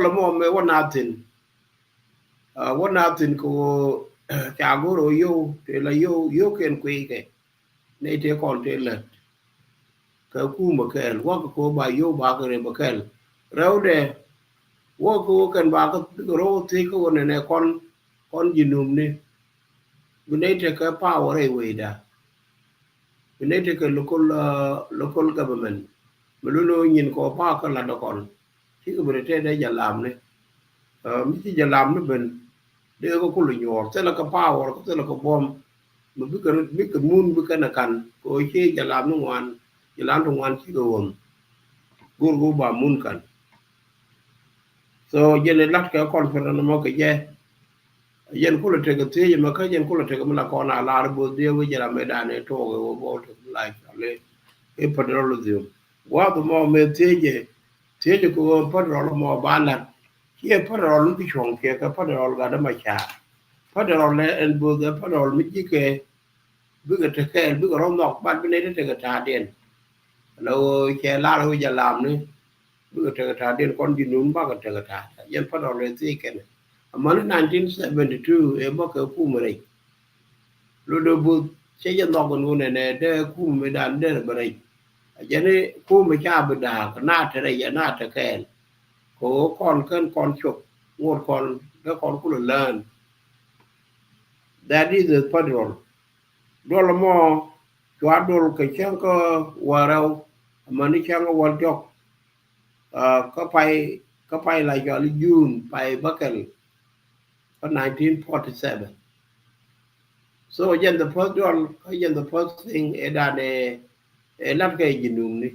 mo me wanatin ko cha go ro yo te la yo ken kwe ke ne te ko te la ka ku ma ken wa ko ba yo ba ka re ba ken raude wo ko kan ba ko ro ti ko ne kon jinum ni we take a power away da we take a local government mululo nyin ko pa ko la do kon ti ko bre te de jalam ne mi ti jalam ne ben de ko ko lu nyor te la ka power ko te la ko bom mi ko mun bi kana kan ko che jalam no wan jalam no wan ti ko won gu ba mun kan so jene lat ka conference mo ke je yen kula te ke te ma ka yen kula te ke la ko na la bo de we jara me da ne to go bo to like ale e padrolo dio wa do mo me te je ko padrolo mo ba la ke padrolo bi chong ke ka padrolo ga da ma cha padrolo en bo de padrolo mi ji ke bi ga te ke bi ga rom nok ba bi ne te ke ta den lo ke la ro ja lam ni bi ga te ke ta den kon di nun ba ga te ke ta yen padrolo te ke ne amal 1972 e mo ke ku mo lo do bu che ya no gon ne ne de ku me dan de bare ya ne ku me cha bu da na te re ya na te ken ko kon ken kon chok ngor kon de kon ku learn that is the federal do lo mo chwa do ke chen ko warau mani chen ko war jok ka pai la jo li jun pai bakel 1947 so again the first one again the first thing edane lat kay jinum ni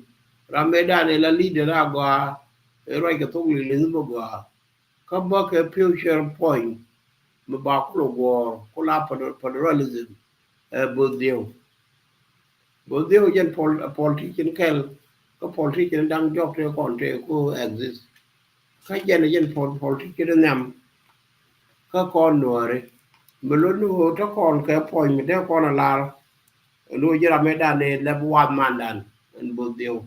rambe dane la leader agwa roi ka to li ni bo gwa ka ba ke future point me ba ko go ko la federalism bo dio jen politician kel ko politician dang job te kon te ko exist ka jen politician nam ka kon nore me lo no to kon ka point me de kon la lo jira me dane le wa mandan en bo dio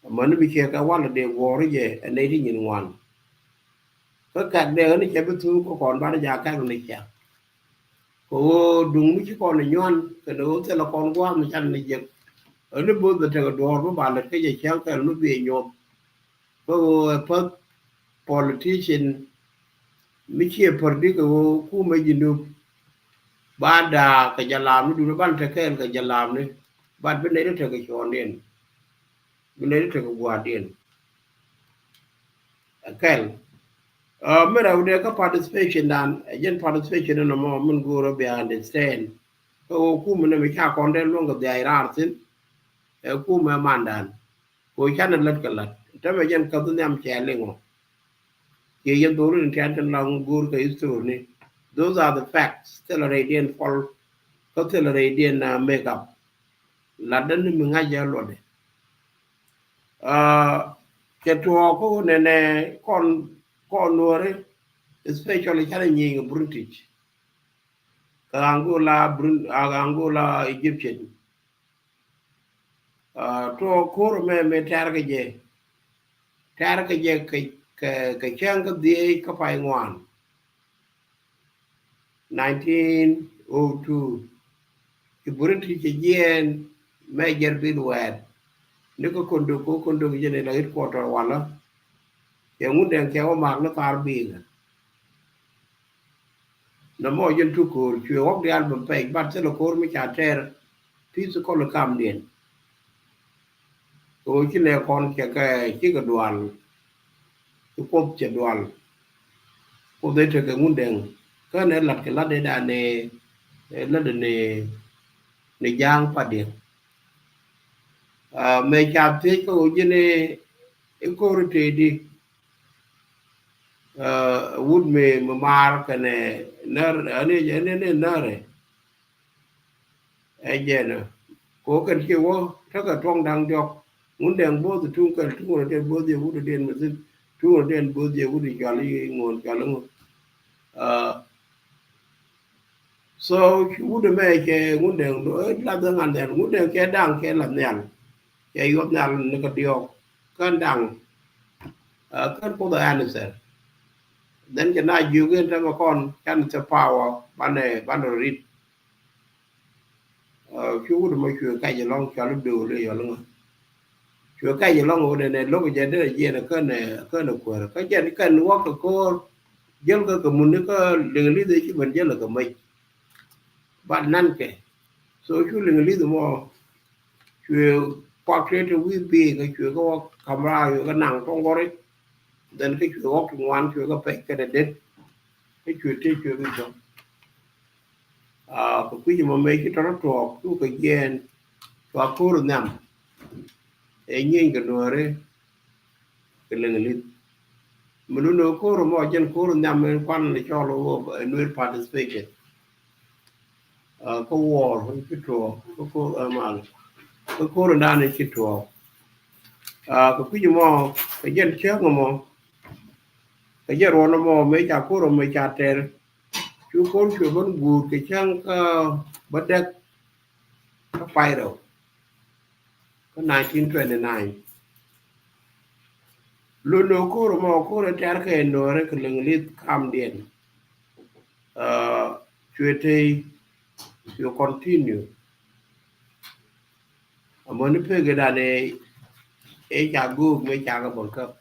man bi che ka wala de wori je ne ri nyin wan ka ka de ni che bu ko kon ba ja ka ni cha ko dung mi ko ni nyon ka do te la kon gwa mi chan ni je ni bu de te do ba le ke je cha ka no bi nyo ko pa politician mi che por di ko ku me jindu ba da ka jalam ni du ban te ken ka jalam ni ba be ne te ka chon den be ne te ka gwa den kel mera ude ka participation dan yen participation no mo mun goro be understand ko ku mun me ka kon den longa de irar tin ku me mandan ko chana lat kalat ta me yen ka dun yam che lengo ye yen do rin tan tan long gur ka istur ni those are the facts tell a radiant fall ko tell a radiant make up la dan mi nga ja lo de ke to ko ne ne kon nore especially chana nyi british Angola Egyptian to kor me targa je ke changa die ka pai ngwan 1902 ki buriti je jen major bin wad ni ko kondo je ne la headquarter wala ya ngunden ke o mag na tar bi na mo jen tu ko chwe ok de album pe bat se lo kor mi cha ter pisu ko lo kam den to ki le kon ke ki ga dual ko che dual ko de te ke ngunden ka ne lat ke la de da ne la de ne jang pa de me cha te ko je ne ko te di wood me mar ka ne nar ane je ne nare e je na ko kan ke wo ta ka tong dang jok ngunden bo tu kan tu de bo de wood den me tu den bo de wood ja li ngon ja lo so wood me ke ngunden do la da ngan den ngunden ke dang ke la nyan ke yop nyan ne ka dio kan dang kan po da answer then ke na ju gen ta ma kon kan ta power ban rit chu wood mo chu ka je long cha lu do le yo lo chu ka je long wo ne lo je de je na ka na ko ka je ni kan wo ko jel ka mun ne ka le li de chi ban je la ka mai ban nan ke so chu le li de mo chu portrait we be ka chu ko camera yo ka nang tong gore then cái chu ko ngwan chu ka pe ka de cái chu te chu bi so ko ku mo me ki to to ku ka gen wa ko nam e nyin cái nuore cái leng lit munu no ko ro mo jen ko ro nyam kwan le cho lo nuer participate ko war ki to ko mal ko ro dan ki to ko ku mo cái jen che mo cái giờ rồi nó mò mấy chả cô rồi mấy chả trẻ chú con chú vẫn gùi cái trang bất đắc các bay đâu có 1929 luôn nó cô rồi mò cô là trẻ cái nó rồi cái lần lít cam điện chú thì chú continue mà nó phải cái đàn này ấy chả gùi mấy chả cái bằng cấp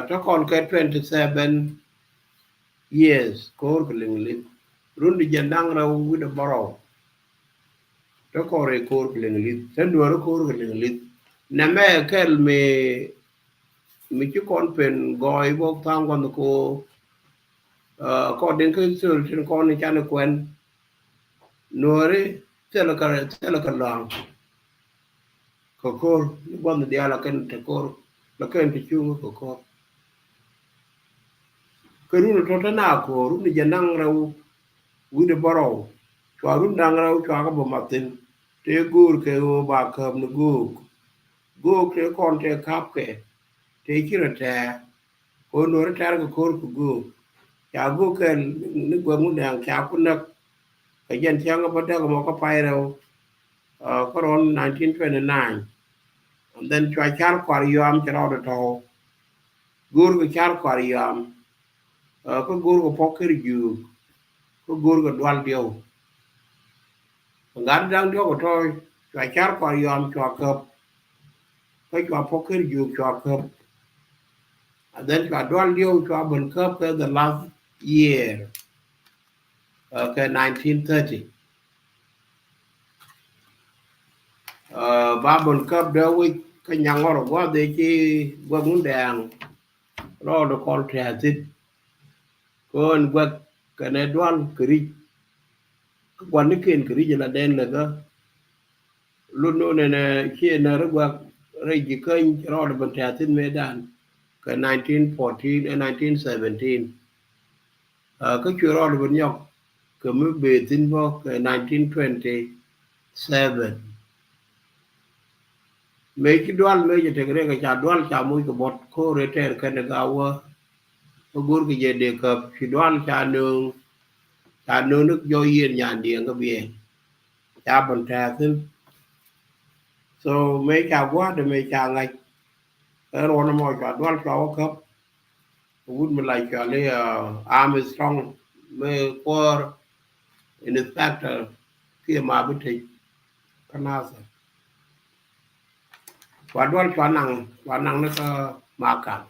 cho con cái 27 years cô cái lần lít luôn đi dân đang đâu với the borrow cho con rồi cô cái lần lít sen đùa cô cái lần lít nằm cái mi ci kon pen goy bo tang kon ko ko den ko sur tin kon ni chan kwen nore tela ka lang ko ni bon dia la ken te ko la ken ti chu ko ru to ta na ko ru ni janang raw wi de baro to ru dang raw to ka bo matin te gur ke o ba ka ni go ke kon te kap ke te ki ra ta ko nore ta ko go cha go ke ni gwa mu dang cha ku na cái dân sang cái bắt đầu một cái phải rồi có ron 1929 and then try char kwariam charo de to gur cái char kwariam có gur cái poker ju có gur cái đoan điều ngan dang điều cái thôi try char kwariam cho cấp cái cho poker ju cho cấp and then cho đoan điều cho bên cấp cái the last year cái 1930 ba bên cấp đó với cái nhà ngõ quá để chi qua muốn đàng rồi nó còn trẻ thịt con quật cái này đoan kiri quan cái kiện kiri là đen là đó luôn luôn này khi nào nó quật rồi chỉ kênh rồi là bên trẻ thịt mấy đàn cái 1914 and 1917 cái chuyện rồi là bên nhóc cái mới về tin vào cái 1927 mấy cái đoan mấy cái cái chả đoan chả mũi cái bọt khô rồi trẻ cái này gạo có gur cái gì đề cập thì đoan chả nước do yên nhà điện cái biển cha bần trà thêm so mấy cha quá thì mấy cha ngay ở rồi nó mò chọn đoán cho cấp would mình lại chọn lấy Armstrong mấy qua inspector kia mà biết thì Canada và đoán cho năng nó có mà cả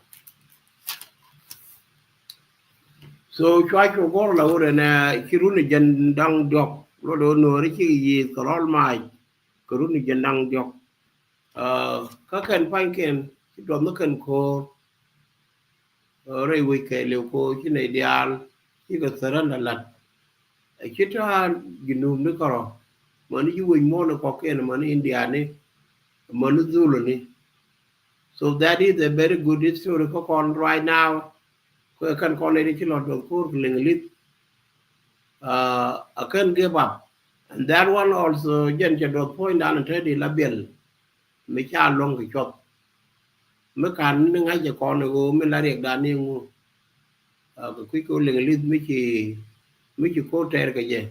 so cho có là rồi nè khi lúc này dân đang đọc nó đồ nửa cái gì có lo mai cái lúc này dân đang đọc các kênh phanh kênh cái đoạn nó kênh cô rồi với cái liều cô cái này đi ăn cái cái sợi là lật cái đó gινum nó có rồi mà nó vui mua nó có cái mà nó India này mà nó Zulu này so that is a very good story có con right now cái con này chỉ là đồ cô linh lít I can't give up and that one also dân cho đồ point down and đi là biển mấy cha long cái chốt mấy cái nó ngay giờ con này cô mới là việc đàn niên cái cô linh lít mấy chỉ cô trẻ cái gì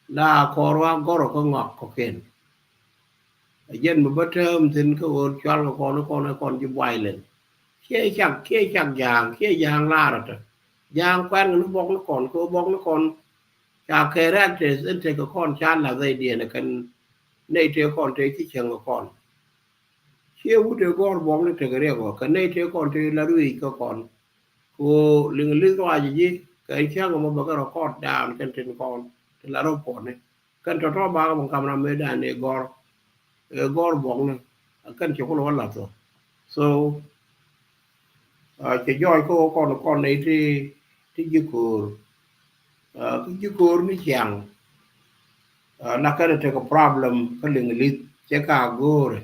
là có ra có rồi có ngọt có kén dân mà bắt thơm thì cái ô cho là con chỉ quay lên kia chắc giang la rồi giang quen nó bóc nó còn chả kể ra thì cái con chan là dây điện là cần này thì con thấy cái chân của con kia u thì con bóc nó cái đấy của cái này thì con thì là đuôi cái con cô linh linh rồi gì cái chân mà bắt cái con đào trên con thì là đâu con này cần cho nó ba bằng camera mới đàn này gor bóng này cần chỉ có nó là rồi so chỉ do con này thì dư cùr cái dư cùr nó chẳng là cái này có problem cái linh lít chỉ cả gore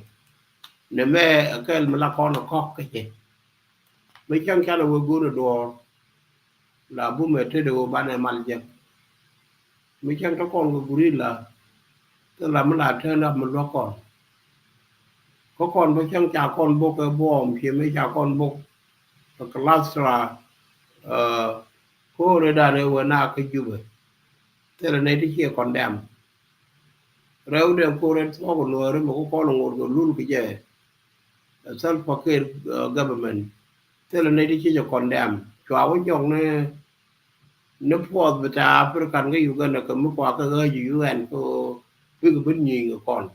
ne me cái mà là con nó khóc cái gì mấy chăng chăng là vừa guru đồ là bố mẹ thế đồ ban này mal giờ mấy chăng các con của guru là tức là mình là thế là mình lo con có con mấy chăng cha con bố cái bom thì mấy cha con bố cái class là cô rồi đã rồi vừa na cái gì vậy thế là này thì kia còn đam rồi đem cô lên số của người rồi mà có con là ngồi rồi luôn cái gì self fucking government thế là này thì kia còn đam cho với chồng này nó phò với ta African cái Uganda cái mức qua cái UN có với cái bên nhiều còn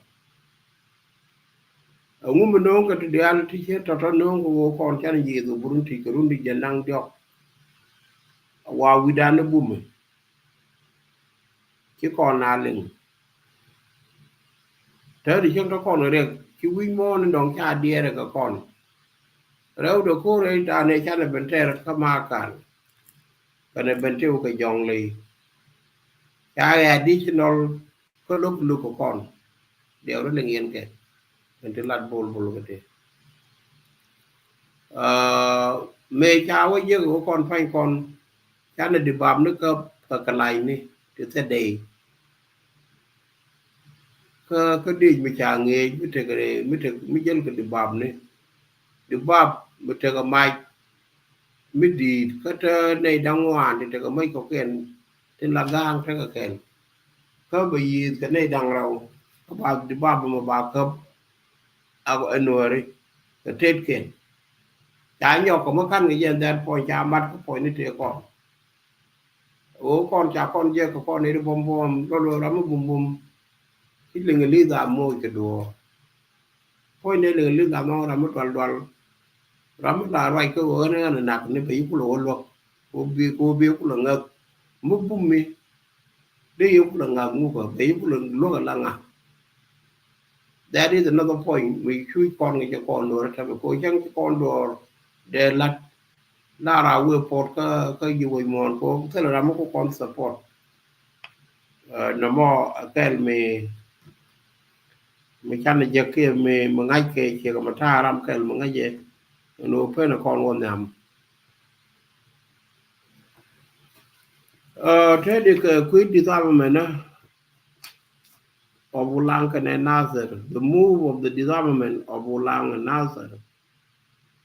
ở ngũ bên nông cái điều anh thì chết cho nông của con cha này gì rồi Burundi cái Burundi dân năng cho vào vi đan nó bùm chứ còn nào liền thế thì chúng nó còn ở đây chứ quy mô nó đong cha đĩa rồi các con đâu được cô đây ta này cha là bên tây các ma cả cái này bên tây cái dòng lì cái additional có lúc của con điều đó là nghiền cái bên tây lạt bol cái đấy mẹ cha với giờ của con phải con cha này đi bám nước cái lại này thì sẽ đầy cái đi mà cha nghe mới được cái mới dân cái đi bám này đi bám mới được cái mai mới đi cái này đang ngoan thì được cái mấy có cái tên là gang cái cái bởi vì cái này đang rau các bạn đi bám mà bà cấp ở nơi cái tết kia trái nhỏ có một khăn cái dân đen phơi cha mắt có phơi như thế con con cha con giờ có con này nó bom bom rồi lắm bom bom cái lưng lý giảm môi cái đồ phơi này lưng lý giảm nó làm một đoàn đoàn làm là vài cái ở này là nặng nên phải có lỗ luôn cô biết cũng là ngợp mức bom mi đi cũng là ngợp ngu cả thấy cũng là lúc là ngợp that is another point we chui con cái con đồ là cô chẳng con đồ để lát là ra vừa port cái gì vậy mòn cô thế là làm có con support nó mò cái mình chăn là giờ kia mình ngay cái chỉ có mà tha làm cái mà ngay vậy nó phải là con ngon nhầm thế thì cái quyết đi ra mà nó of Ulang and Nasser, the move of the disarmament of Ulang and Nasser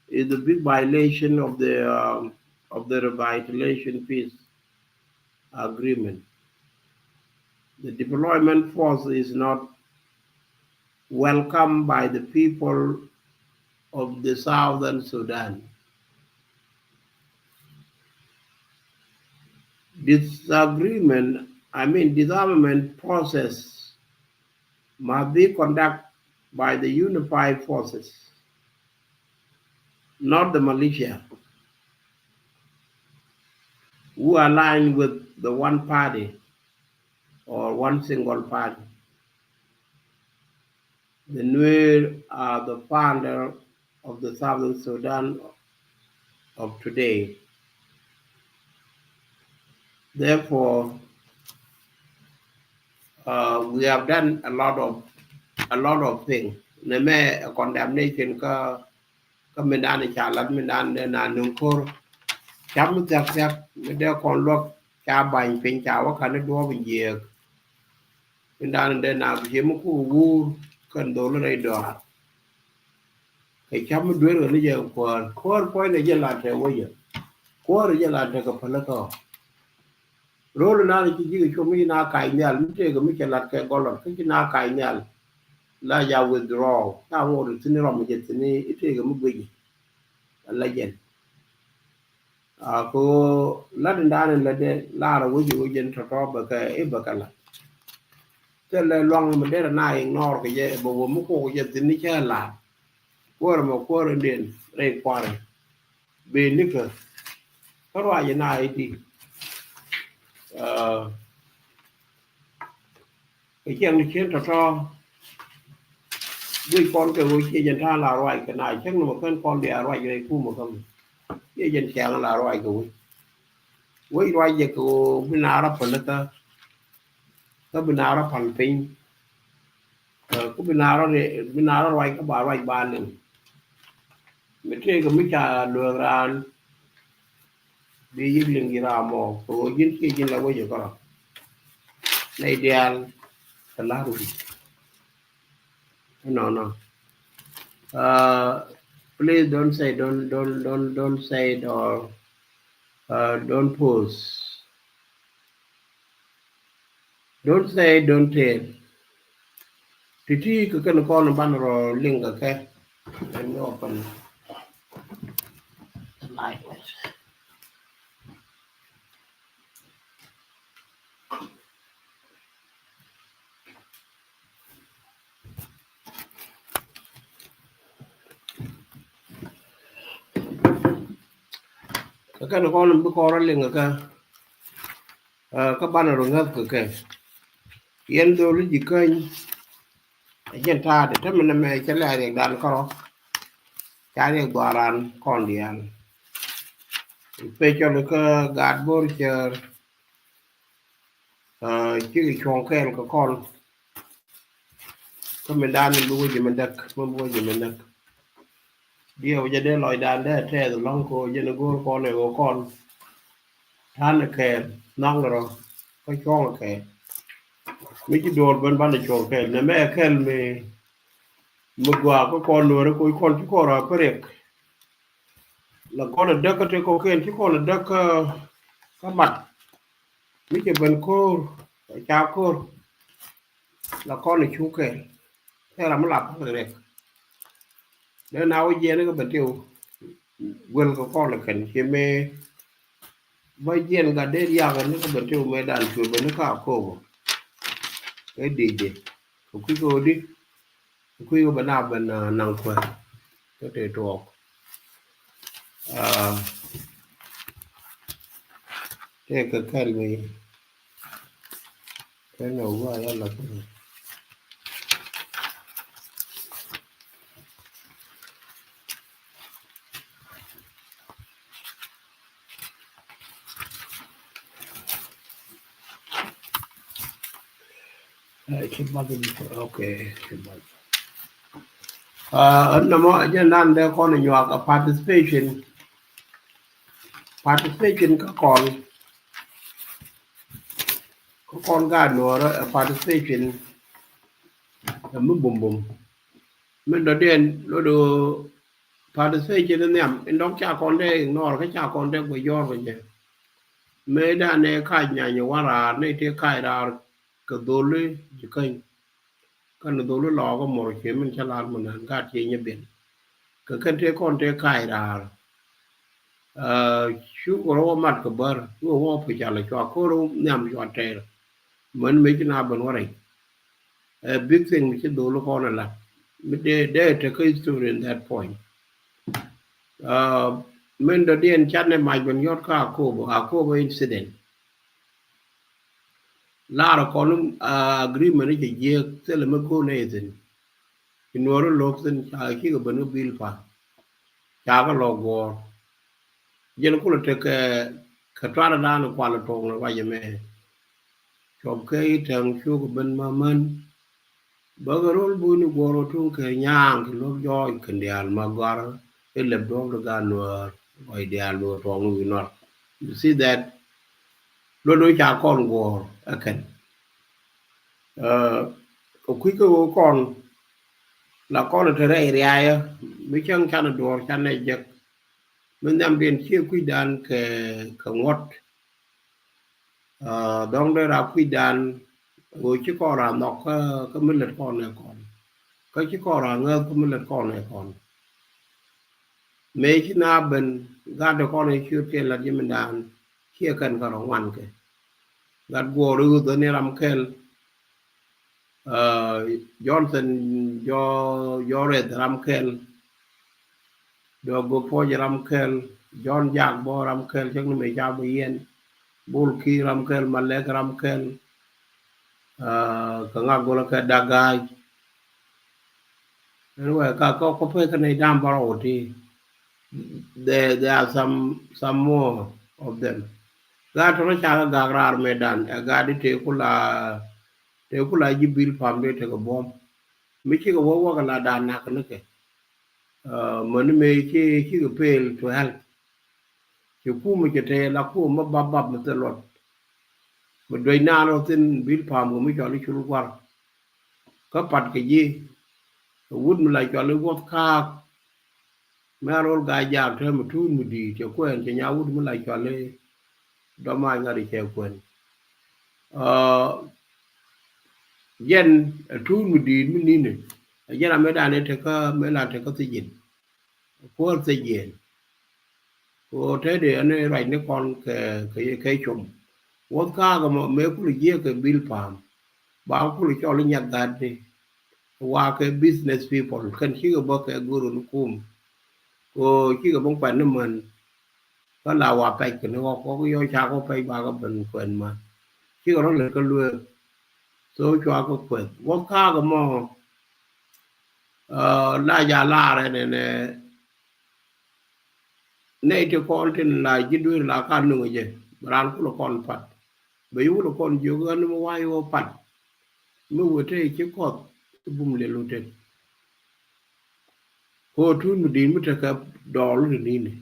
is a big violation of the revitalization peace agreement. The deployment force is not welcomed by the people of the southern Sudan. Disarmament process must be conducted by the unified forces, not the militia, who align with the one party or one single party. The Nuer are the founder of the Southern Sudan of today. Therefore, we have done a lot of things. Neme condemnation ka mình ăn trả lẫn mình ăn để là nung khô chấm giặc giặc mình đeo còn luộc cha bánh phình cháo khả năng đua bình diệt mình ăn để nào chỉ một khu vu cần đồ là đây đó cái chấm mình đuổi rồi bây giờ còn coi này giờ làm thế bây giờ coi giờ làm thế cái phần đó rồi là nó chỉ cho mình na cài nhal mình chơi cái mình chơi lạt cái gọi là cái na cài nhal là ya withdraw ta ngồi được xin rồi mình chơi xin ít cái mình bị là gì cô lát đá nên là để la rồi ví dân cho bờ cái bờ cái là thế là loang mình để là này nor cái gì bộ một cô dân thì ní chơi là qua mà qua rồi điện đây qua rồi bên nước rồi có loại gì này thì cái chuyện chiến cho với con cái vui dân ta là loại cái này chắc là một con đẻ loại này khu một không cái dân chàng là loại cái với loại gì của bên nào đó phần đó ta bên nào đó phần pin ku binaro wai ka ba wai ba len mi te ga mi cha lo ran bi yigling gira mo ko jin ki jin la wo je ko na ideal talaru no uh please don't say it or don't post. Don't say don't tell. Titi ka kan ko na ban ro link ka ke. And you open the light. Ka kan ko na bu ko ro link ka. Ka ban ro ngap ka ke. Yen do lu ji kan. Yen ta de ta man me cha la re dan ko. Cha re gwaran kon dian. Pe cho lu ka gad bor che chi chong ken ka kon. Ka men dan lu ji men dak, bu ji men dak. Dio ja de loy dan de te long ko je no go ko ne go kon. Than ke nong ro ko chong ke mi ci door ban ban chong ke ne me kel mi gwa ko kon no ko kon ci ko ra prek la ko de ka te ko ken ci ko de ka mat mi ci ban ko cha ko la ko ne chu ke te la ma la ko rek de na o je ne ko ban tiu wel ko la ken ci me ba jen ga de ya ga ne ko ban tiu me dan chu ban ka ko e dije ko ki ko di quy của bên nào bên năng khỏe có thể thuộc thế cái gì cái nào gọi là cái bao nhiêu ok cái bao anh nằm ở trên nan đây con này nhọc participation có con gà nữa đó participation là mới bùm mình đầu tiên nó được participation này em đóng cha con đây nó cái cha con đây của do rồi nhỉ mấy đứa này khai nhà nhiều quá là này thì khai ra cái đồ lưới chỉ kênh cái đồ lưới lò có một cái mình cho làm một lần gạt gì như biển cái thế con thế khai ra chú của nó mặt cái bờ nó phải trả lại cho cô nó nhầm cho trẻ mình mấy cái nào bên ngoài big thing which is đồ con là but they take a story in that point mình đầu tiên chắc là mai bên yết cả cô incident là con agreement cái gì sẽ là mấy cô này tin in order locks in khi cái bên bill pa cha cái logo giờ nó cũng là cái tra ra nó qua là trồng là vậy mẹ trong cái thằng chú cái bên mà mình bữa cái role bu nó qua rồi chung cái nhang cái lốp gió cái đial mà qua cái lập đó là gan nó vậy đial nó trồng người nó you see that đôi cha con qua akan có quý cái con là con là thế này area mấy chân chăn đồ chăn này giật mình làm điện chia quy đàn cái ngót đong đây là quy đàn rồi chứ có là nó cái mình lật con này còn cái chứ có là ngơ cái mình lật con này còn mấy cái na bên gạt được con này chưa tiền là gì mình đàn chia cần cả ngoan cái gạt gùa đưa tới này làm kêu Johnson do red làm kêu do go po ram kel John Jack bo ram kel chắc nó mới ra bây yên bull ki ram kel malek ram kel ka ngak gola ka dagai anyway có phải cái này đam bảo thì there are some more of them ga to cha ga rar medan ga di te kula jibil pambe te ko bom mi chi ko wo ka la da na ka ne ke mon me chi ko pel to hal chi ku mi ke te la ku ma bab ma te lot ma doi na no tin bil pam ko mi cho li chul war ka pat ke ji wud mi la cho li wot ka ma rol ga ja te ma tu mu di te ko en che nya wud mi la cho li do ma nga ri che ko yen tu mu di mi ni ne yen me da ne te ka me la te ka ti jin ko ti jin ko te de ane rai ne kon ke chum wot ka ga me ku li ye ke bil pam ba ku li cho li nya da de wa ke business people kan chi ga ba ke guru nu kum ko chi ga bong pan ne man ka la wa pe ke no ko yo cha ko pe ba ga ben kwen ma chi ga ro le ka lu so cho ko kwen wot ka ga mo la ya la re ne nei te kon tin la jidu la kan no je ran ku lo kon pat be yu lo kon ju gan mo wa yo pat mo wo te che ko bum le lu te ko tu mu di mu te ka do lu ni ni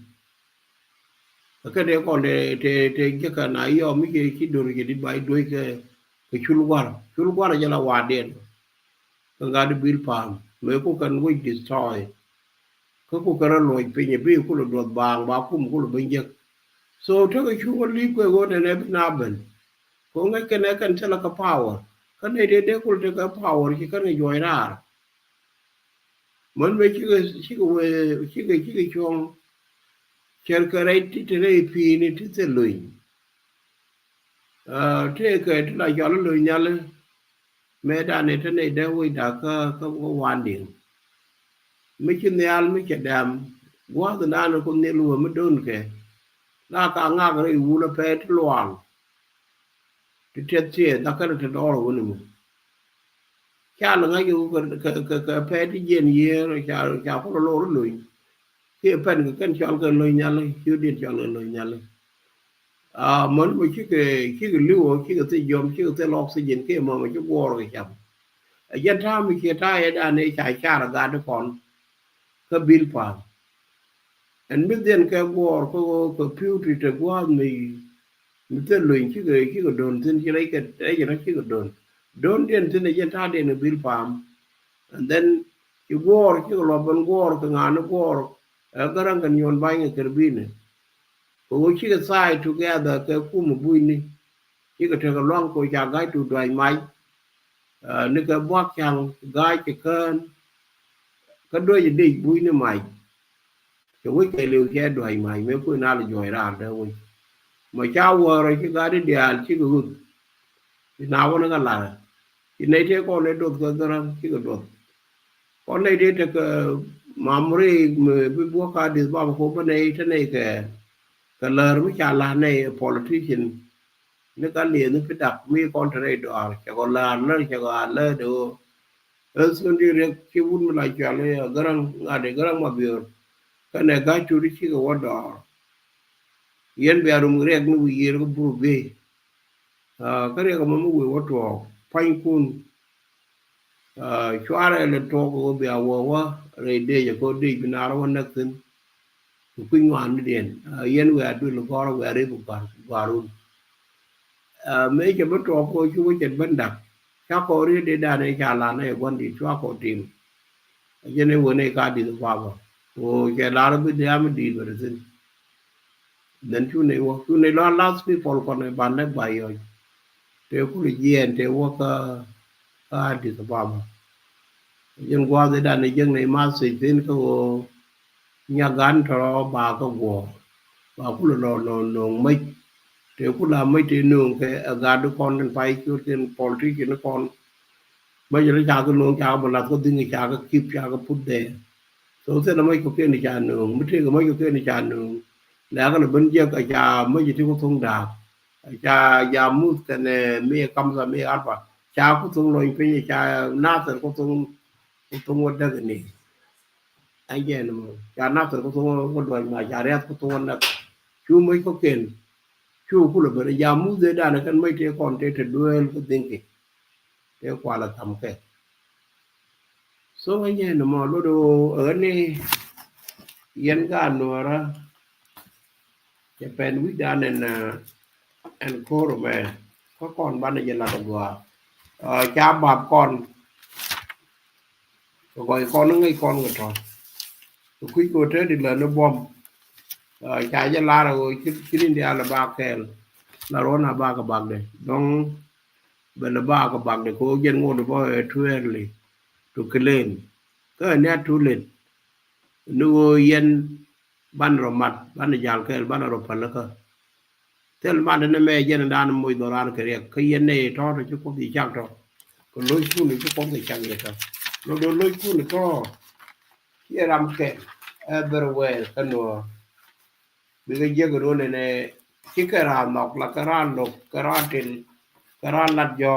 ka de kon te je ka na yo mi ke ki do ke di bai do ke chul war ja la wa den ka ga de bil pam me ko kan wo destroy ko ku ka lo pe ni bi ku lo do bang ba ku mu ku lo bin je so te ka chu ko li ko go ne na ben ko ngai ke ne kan tela ka power kan ne de ku te ka power ki kan jo ra mon me chi ke chong cher ka rai ti te rai pi ni ti te lui te ka ti la jo lo nya le me da ne te ne de wi da ka wan din me chi ne al me che dam wa da na ko ne lu me don ke la ka nga ga ri wu la pe ti luan ti te te da ka te do ro ni mu cha là ngayอยู่cái pheที่เย็นเยี่ยcha có lô rất lười khi phần cái chọn cái lười nhà lên chưa điện chọn lười nhà lên muốn một cái lưu cái tự dùng cái lọc xây dựng cái mà cái war cái chậm dân tham mình kia trai đã này chạy cha là ra được còn cái bill phàm anh biết tiền cái war cái phiêu thì cái war mình tên lười cái đồn tên cái đấy nó cái đồn don't den tin je ta den bil pam and then you war ki lo ban war ka ngana war garang kan yon bang kerbine ko chi ka sai together ka kum buini chi ka te ka long ko ja gai tu dai mai ni ka bwak chang gai ke kan ka do je dei buini mai ko wi ke lu ke dai mai me ko na le joi ra da wi ma cha war chi ga de dia chi ku na wona ga la này thế con này đột cái ra cái đột con này thế cái mamre bị bua cả đi bao phố bên này thế này cái lờ mới trả là này politician nó cái liền nó phải đặt mấy con thế này đó cái con là nó cái con lờ đồ ở xuống đi rồi cái vốn mà lại trả lại garang để garang mà biểu cái này cái chú đi cái vật đó yên bây giờ người nó bị gì nó bù bê cái này cái mà mới vật đó phanh kun chwara le to ko be awo re de je ko de binara wona tin ku ngwan den yen we adu lo ko we re bu baru me je bo to ko chu je banda cha ko ri de da ne cha la ne won di chwa ko tim je ne wone ka di ba ba o je la ru de am di ber tin den chu ne lo last people ko ne ban ne ba yo te ku li yen te wo ka di ba ba dân qua tới đàn này dân này mà xây đến cái nhà gắn cho bà cái gò bà cũng là nó mấy thì cũng là mấy tiền nương cái gà đứa con nên phải cho tiền politics nó con bây giờ nó chả cái nương chả mà là có tiếng người chả cái kịp chả cái phút đề số thế là mấy cái kia này chả nương mấy cái mấy cái kia này chả nương lẽ cái là bên kia cái chả mấy cái thứ có thông đạt chả già mút cái này mấy cam ra mấy ăn vào chả có thông lôi cái chả nát rồi có thông tung vật đó cái này anh em mà cha nắp rồi có tung vật rồi mà cha rét có tung vật đó chú mới có tiền chú cũng là bởi giờ muốn dưới đàn cái mấy trẻ con trẻ đuôi có tiền kì thế qua là thầm cái so anye no mo lo do ene yen ga no raจะเป็นวิจารณ์en kor me ko kon ban je la gwa cha bab kon ko kon ngai kon ko to ku ko te di la no bom cha je la ro chi dia la ba kel la ro na ba ka bag de dong be la ba ka bag de ko yen ngo do bo tuerli to kelen ko ne tu len no yen ban ro mat ban jal kel ban ro pal ka tel ma ne me jen dan mo do ran ke ke yen ne to to ko di chak to ko lôi ku ni ko ke chak ye to no do lôi ku ni to ye ram ke everywhere ka no bi ge je go ne ki ka ra nok la ka ran lok ka ra tin ka ran lat jo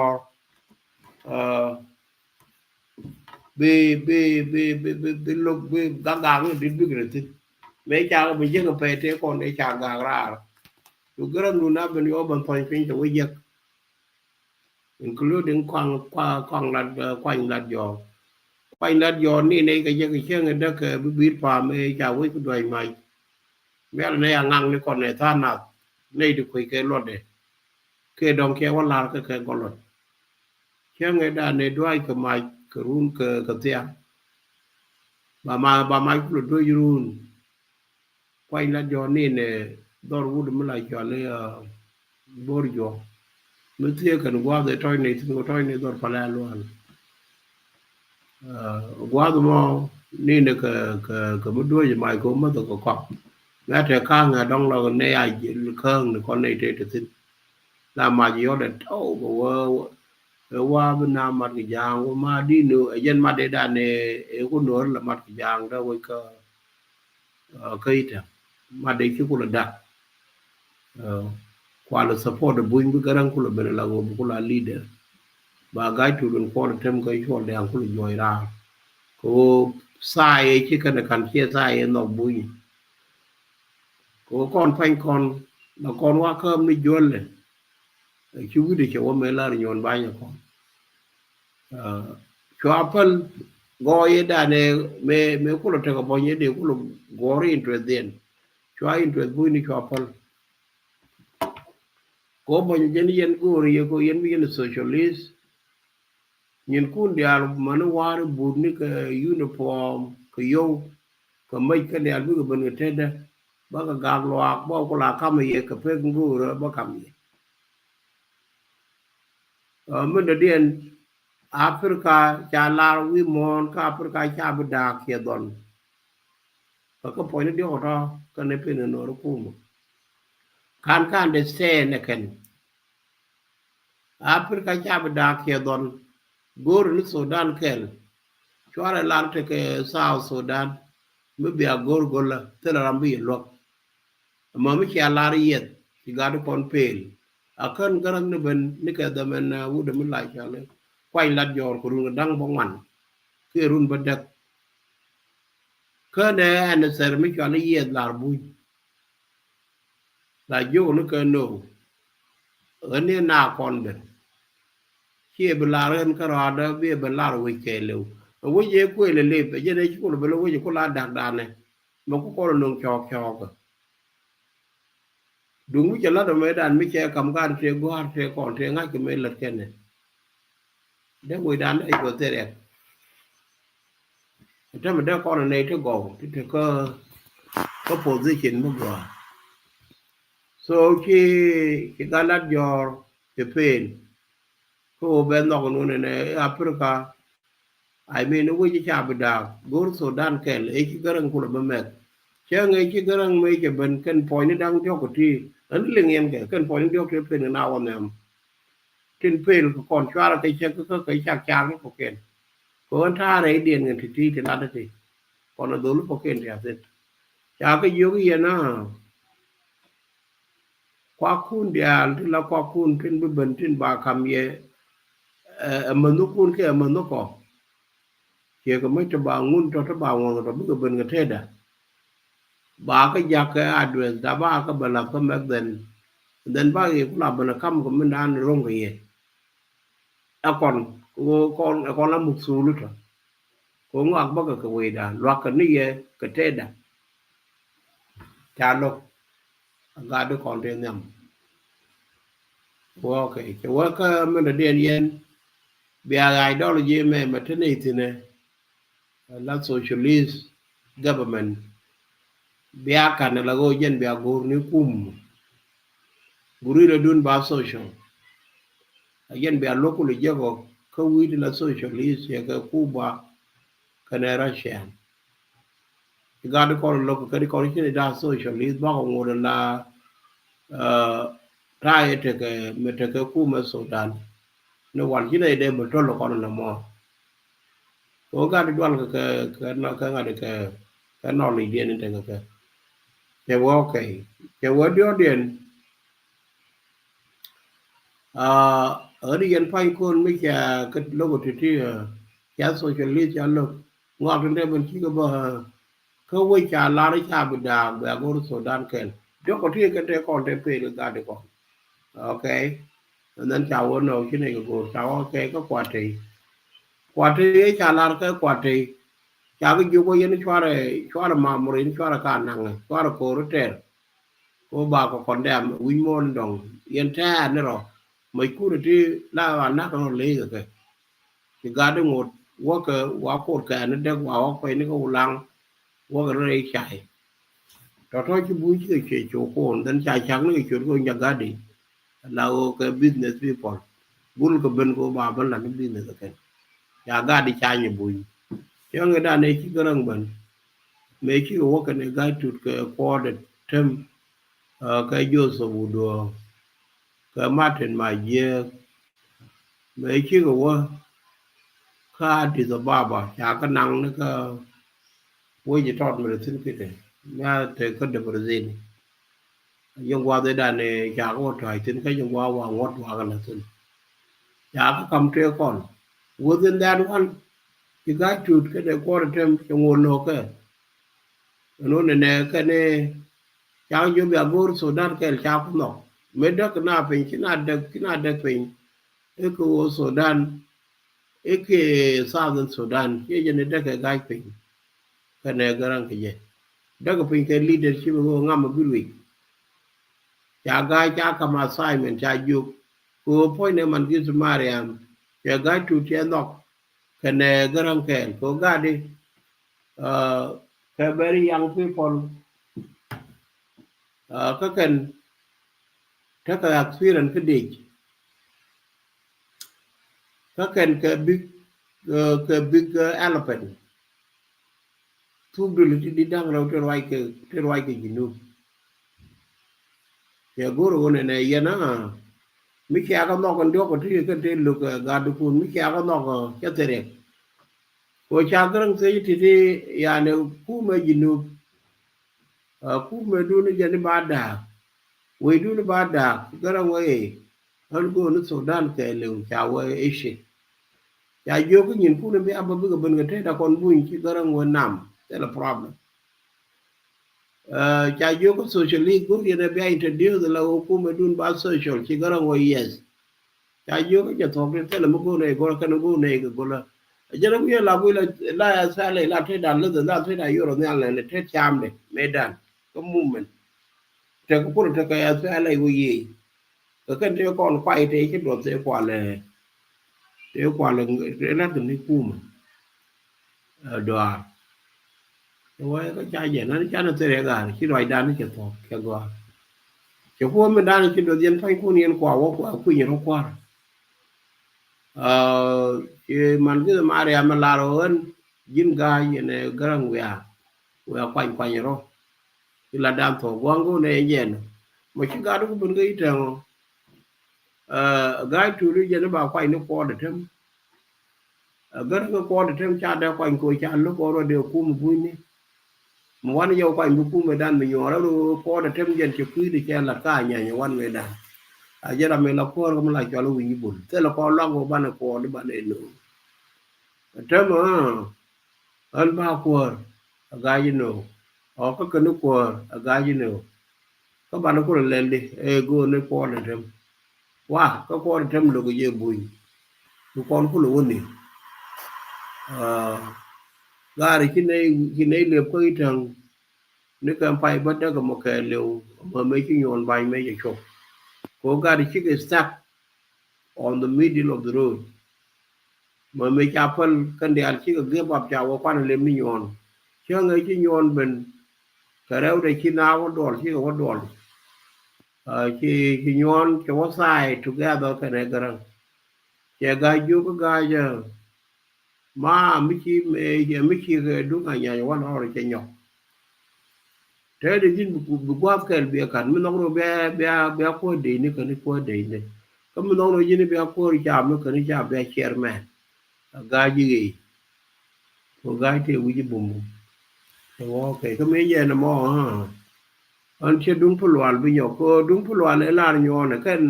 bi lok bi ga ga ni di bi gre tin me cha bi je ko pe te kon e cha ga ra tu gram nu na ben yo ban point pin to ye including kwang lat kwang lat jo quanh đất giòn đi này cái gì cái chuyện đó cái biết phàm ấy chào với cái đời mày mẹ này ăn ngang này còn này than nào này được cái luật đấy cái đồng kia quan là cái con luật chuyện người ta này đuôi cái mày cái run cái tiền bà mày cũng đuôi run quanh đất giòn đi này đôi lúc mới lại cho lấy bor giò mới thấy cái qua để trôi này thì trôi này đôi phải luôn guado mo ni ne ka mo do mai ko mo to ko na te ka nga dong lo ne ai khang ne con này te tin la ma yo de to go wa na ma ki jang ma di no yen ma de da ne e ko no la ma ki jang da wo ka kai ta ma de ki ko la da kwa la support de buin bi garan ko la ben la go ko la leader ba gai tu dun ko tem ko yo de an ko yo ra ko sai chứ cần cần chia sai nó bùi có con phanh con là con hoa cơm đi duôn này chú đi chỗ mấy là nhon bay nhà con cho apple gọi đã này mẹ cũng là cái bao nhiêu điều cũng là gọi interest tiền cho interest bùi đi cho apple có bao nhiêu dân dân của dân viên socialist nhìn kun dia mana war bud ni ka uniform ka yo ka mai ka dia bu ban ka teda ba ka gag lo ak ba ko la kam ye ka pe ngu ro ba kam ye men da dien afrika cha la wi mon ka afrika cha bu da ke don ka ko point dio ro ka ne pe no ro ku mo kan de se ne ken afrika cha bu da ke don gor ni Sudan kel chwara lan te ke South Sudan me bia gor gola te la rambi lok ma mi cha la riet ti ga do kon pel akan garang ne ben ni ka da men wu de mi la cha le kwai lat jor ko run dang bong man ke run badak ka ne an ser mi cha le yet lar bu la jo no ka no ane na kon ben kia bela ren karada be bela we kelo we je ko le le je ne ko le we ko la dak da ne mo ko no chok chok dung mi la do me dan mi che kam gar te go har te kon te nga ke me la ken de we dan ai ko te re te me de ko ne te go te ko position mo go so ki galat jor te pen ko ben no no ne afrika ai me no we cha ba da gor Sudan kel e ki garang ko ba me che ngai ki garang me ke ben ken point dang jo ko ti an ling yen ke ken point jo ke pen na wa nem tin pel ko kon chwa la ke che ko ke chak chang ko ken ko an tha re dien ngen ti ti la ti kon do lu ko ken ya se cha ke yo ki na kwa kun dia la kwa kun ken ben tin ba kam ye mình nó kun cái mình nó có kia cái mấy cho bà ngun cho bà ngon rồi bây giờ bên cái thế đó bà cái giặc cái address đã bà cái bà làm cái make then bà cái cũng làm bên cam của mình ăn rong cái gì à con làm một số luôn rồi ko ngak ba ka we da lo ka ni ye ka te da cha lo ga do kon de nyam wo ke ke wa ka me de yen bia ideology me maternity ne la socialist government bia kan la go jen bia go ni kum guri le dun ba social again bia local je go ka wi la socialist ya ka kuba kana russia ga de ko local ka de ko ni da socialist ba ko ngora la ta te ke me te ke kuma sudan no wan ji de mo to lo ko na mo ko ga de dwal ka na ka ga de ka no li de ni te ka ke wo ke ke wo dio den ở đi dân phanh con mấy cái logo thì cái socialist cho lo ngọt trên đây mình chỉ có bờ có quay trả lá đấy trả bình đà về ngô Sudan kèn đó có thể cái đây còn để về được cả được còn ok nên chào ơn rồi cái này của cháu ok có quả trì ấy trả lá cái quả trì chả cái chú có dân xóa là mà một đến xóa là cả năng này xóa là cổ rất trẻ cô bà có còn đem win môn đồng yên tre nữa rồi mấy cú thì là hoàn nát nó lấy rồi kìa thì gà được một quá cột cả nó đang quá quay nó có lăng quá cái đây chạy đó thôi chứ bùi chứ cái chỗ cồn đến chạy trắng nó cái chuyện của nhà gà đi là cái business people buôn cái bên của bà vẫn là cái business rồi kìa nhà gà đi chạy như bùi chứ người ta này chỉ có răng bẩn mấy chứ quá cái này gà chụp cái qua được thêm cái vô số đồ cái Martin mà ye mấy chiếc của kha đi rồi bà chả có năng nữa cơ quay chỉ trọt mà xin cái này nha thì có được Brazil dùng qua tới đàn này chả có trời xin cái dùng qua ngót qua cái là xin chả có cầm treo con within that one you got to cái này qua được thêm trong nguồn nộp nó này cái này chả có bị agor Sudan cái chả có nộp mấy đứa cái nào phải cái nào được phải cái của Sudan cái Southern Sudan cái gì này cái gai phải cái này cái răng cái gì đó cái cái leadership của ngắm một cái cha gai cha cầm assignment cha dục của point này mình cái Mariam cha gai tu cha nọc cái này cái răng cái của gai đi cái very young people cái cần các cái experience cái gì các cái big elephant thu được đi đang lâu trên vai cái gì nữa thì guru này ya na mấy cái con nó còn có thứ cái trên lục gà được cuốn mấy cái con nó cái thế này của cha cái răng thì ya nếu cú mấy gì nữa cú mấy đứa nó jadi bada we do the bad da gara way an go no Sudan ke le cha we ishi ya yo ko nyin ku ne be aba be ben ngate da kon buin ci gara ngo nam c'est le problem cha yo ko socially go ne be introduce la ko me dun ba social ci gara ngo yes cha yo ko ja to be tele mo go ne go kan go ne go la jara mu la bu la sa le la te dan le da te da yo ro ne le te cham de medan ko movementแต่ก็พูดถึงการอะไรวะยี่ก็กันเดี๋ยวก่อนไฟเดี๋ยวจะโดนเสียกว่าเลยเดี๋ยวกว่าเลยเรื่องนั้นถึงได้กู้มาดอแต่ว่าก็ใจเย็นนะใจนั่นเสียกันคิดไว้ด้านนี้จะตอบแค่ว่าจะพูดไม่ได้คิดโดยเย็นไฟคู่นี้กว่าว่าคุยอย่างกว่ามันก็มาเรียนมาลาโรนยินกายเนี่ยกำลังเวียควันอย่างเราlà đam thổ quang cô này nhện mà chỉ gái đó cũng bên cái rằng gái chú đi giờ nó bảo quay nó qua được thêm gái nó qua được thêm cha đeo quanh coi cha lúc qua rồi đều cú một vui nè mà quan nhau quanh một cú mày đan mình nhỏ đó qua được thêm dân chụp quý thì cha là cả nhà quan mày đan giờ là mình là qua không lại cho nó bị buồn thế là qua long của bạn là qua để bạn để nữa thế mà anh bao qua gái gì nữa có cái nước qua gái gì nữa các bạn nó có lên đi go nó qua được thêm wow có qua được thêm được cái gì bùi con có lúa nè gari kine le ko itang ne kan pai ba da ko mo ke le ma me ki nyon bai me je chok ko gari ki ke stuck on the middle of the road mà mấy cha phân cần để ăn chỉ có ghép bắp cháo qua lên mi nhon chứ người chỉ nhon bên cái đâu để khi nào có đòn chỉ có đòn chỉ nhon cho có sai together cái này cái rằng chỉ gai chú cái gai giờ mà mấy chi cái đúng là nhà quan họ là chạy nhọc thế thì chính bị qua cái việc cảnh mình nói bé bé bé qua đi nữa cái này qua đi nữa cái mình nói gì nữa bé qua đi chạm nữa cái này chạm bé chairman gai gì ko gai te wuji bum ok ko me je na mo ha an che dung pulwal bi yo ko dung pulwal e lar nyo na kan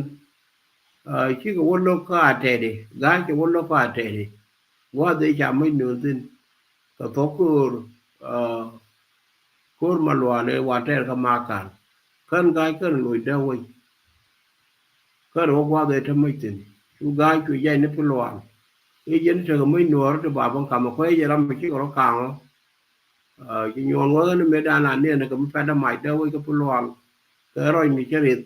chi ko won lo ka te de ga che won lo ka te de wa de cha mai nu tin ko to kur malwale wa te ka ma kan ga kan lo da wi ka ro wa de ta mai tin chu ga chu je ne pulwal e jen che mai nu ro ba bang ka ma ko je ram chi ko ka chỉ nhon ngó nó mới đa là nên là cũng phải đam mày đâu cái pulwal cái rồi mình chơi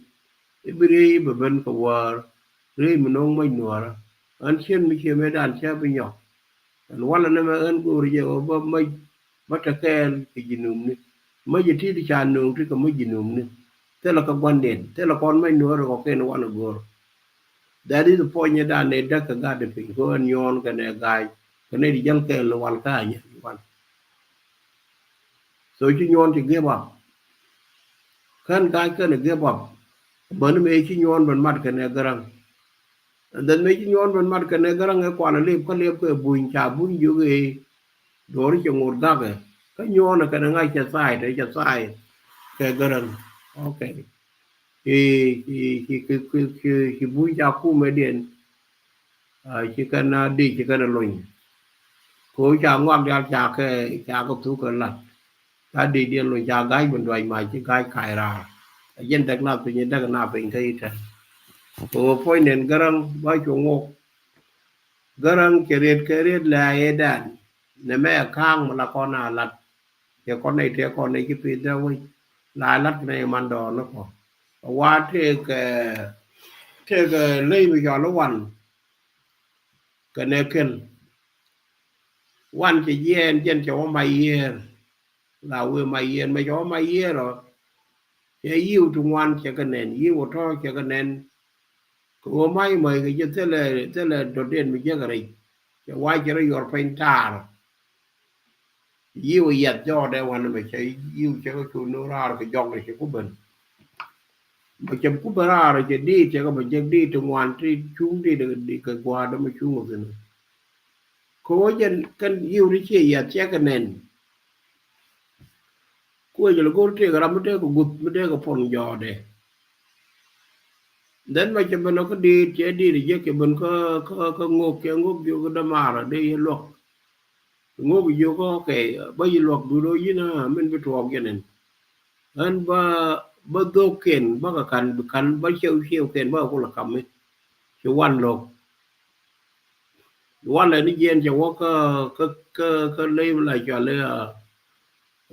it biri beben ko war re mình mai nuara an chen mi che mới đan cha bi nhỏ an wala na ma an go ri o ba mai ba ta ken ki jinum ni mai ji ti cha nung ti ko mai jinum ni te la ka quan den te la kon mai nuara ko ken wana go that is the point ya dan ne da ka ga de pin ko an yon ka ne gai ka ne di jal ke lo wal ka nya wan so chi nyon thì ghê bọc kan cái ne ghê bọc bần mấy chi nyon bần mặt cái này garang dan mấy chi nyon bần mặt cái này garang cái quan liệp cái buin cha buin yu cái đồ đi cho ngột gác cái nyon là cái ngay chả sai để chả sai cái garang ok thì buin cha khu mấy điện chỉ cần đi chỉ cần lùi cố cha ngoan cha có thu cái là ta đi điện lùi cha gái bên ngoài mà chỉ gái cài ra dân đặc nào tự nhiên đặc nào bình thấy thế o phơi nền garang ba chungo garang keret la edan ne me khang mà là con nào lật thì con này thì con này cái pin đâu là lật này man đỏ nó có qua cái lấy bây giờ nó hoàn cái này cần hoàn chỉ yên cho mày yên là vừa mày yên mày cho mày yên rồi cái yêu trung quan cho cái nền yêu thôi cho cái nền của mấy mày cái gì thế là đầu tiên mình chơi cái này cho quay cho nó giọt phèn ta yêu giật cho đây hoàn mình chơi yêu cho cái chú nó ra cái dòng này của mình mà chấm cúp ra rồi chỉ đi cho cái mình chơi đi trung quan đi xuống đi được đi cái qua đó mới xuống một cái nữa cố chân cái yêu đi chơi giật chơi cái nền cuối giờ là cô chơi cái làm cái gục cái phòng giò đây đến bây giờ mình nó có đi chế đi để cho mình có ngô vô cái đam mà rồi đi luộc ngô vô có cái bây giờ luộc đủ đôi với nó mình phải thuộc cái này anh ba đô kiện ba cái cần ba chiêu kiện ba cũng là cầm ấy chỉ quan luộc quan lại nó yên cho có lấy lại cho lấy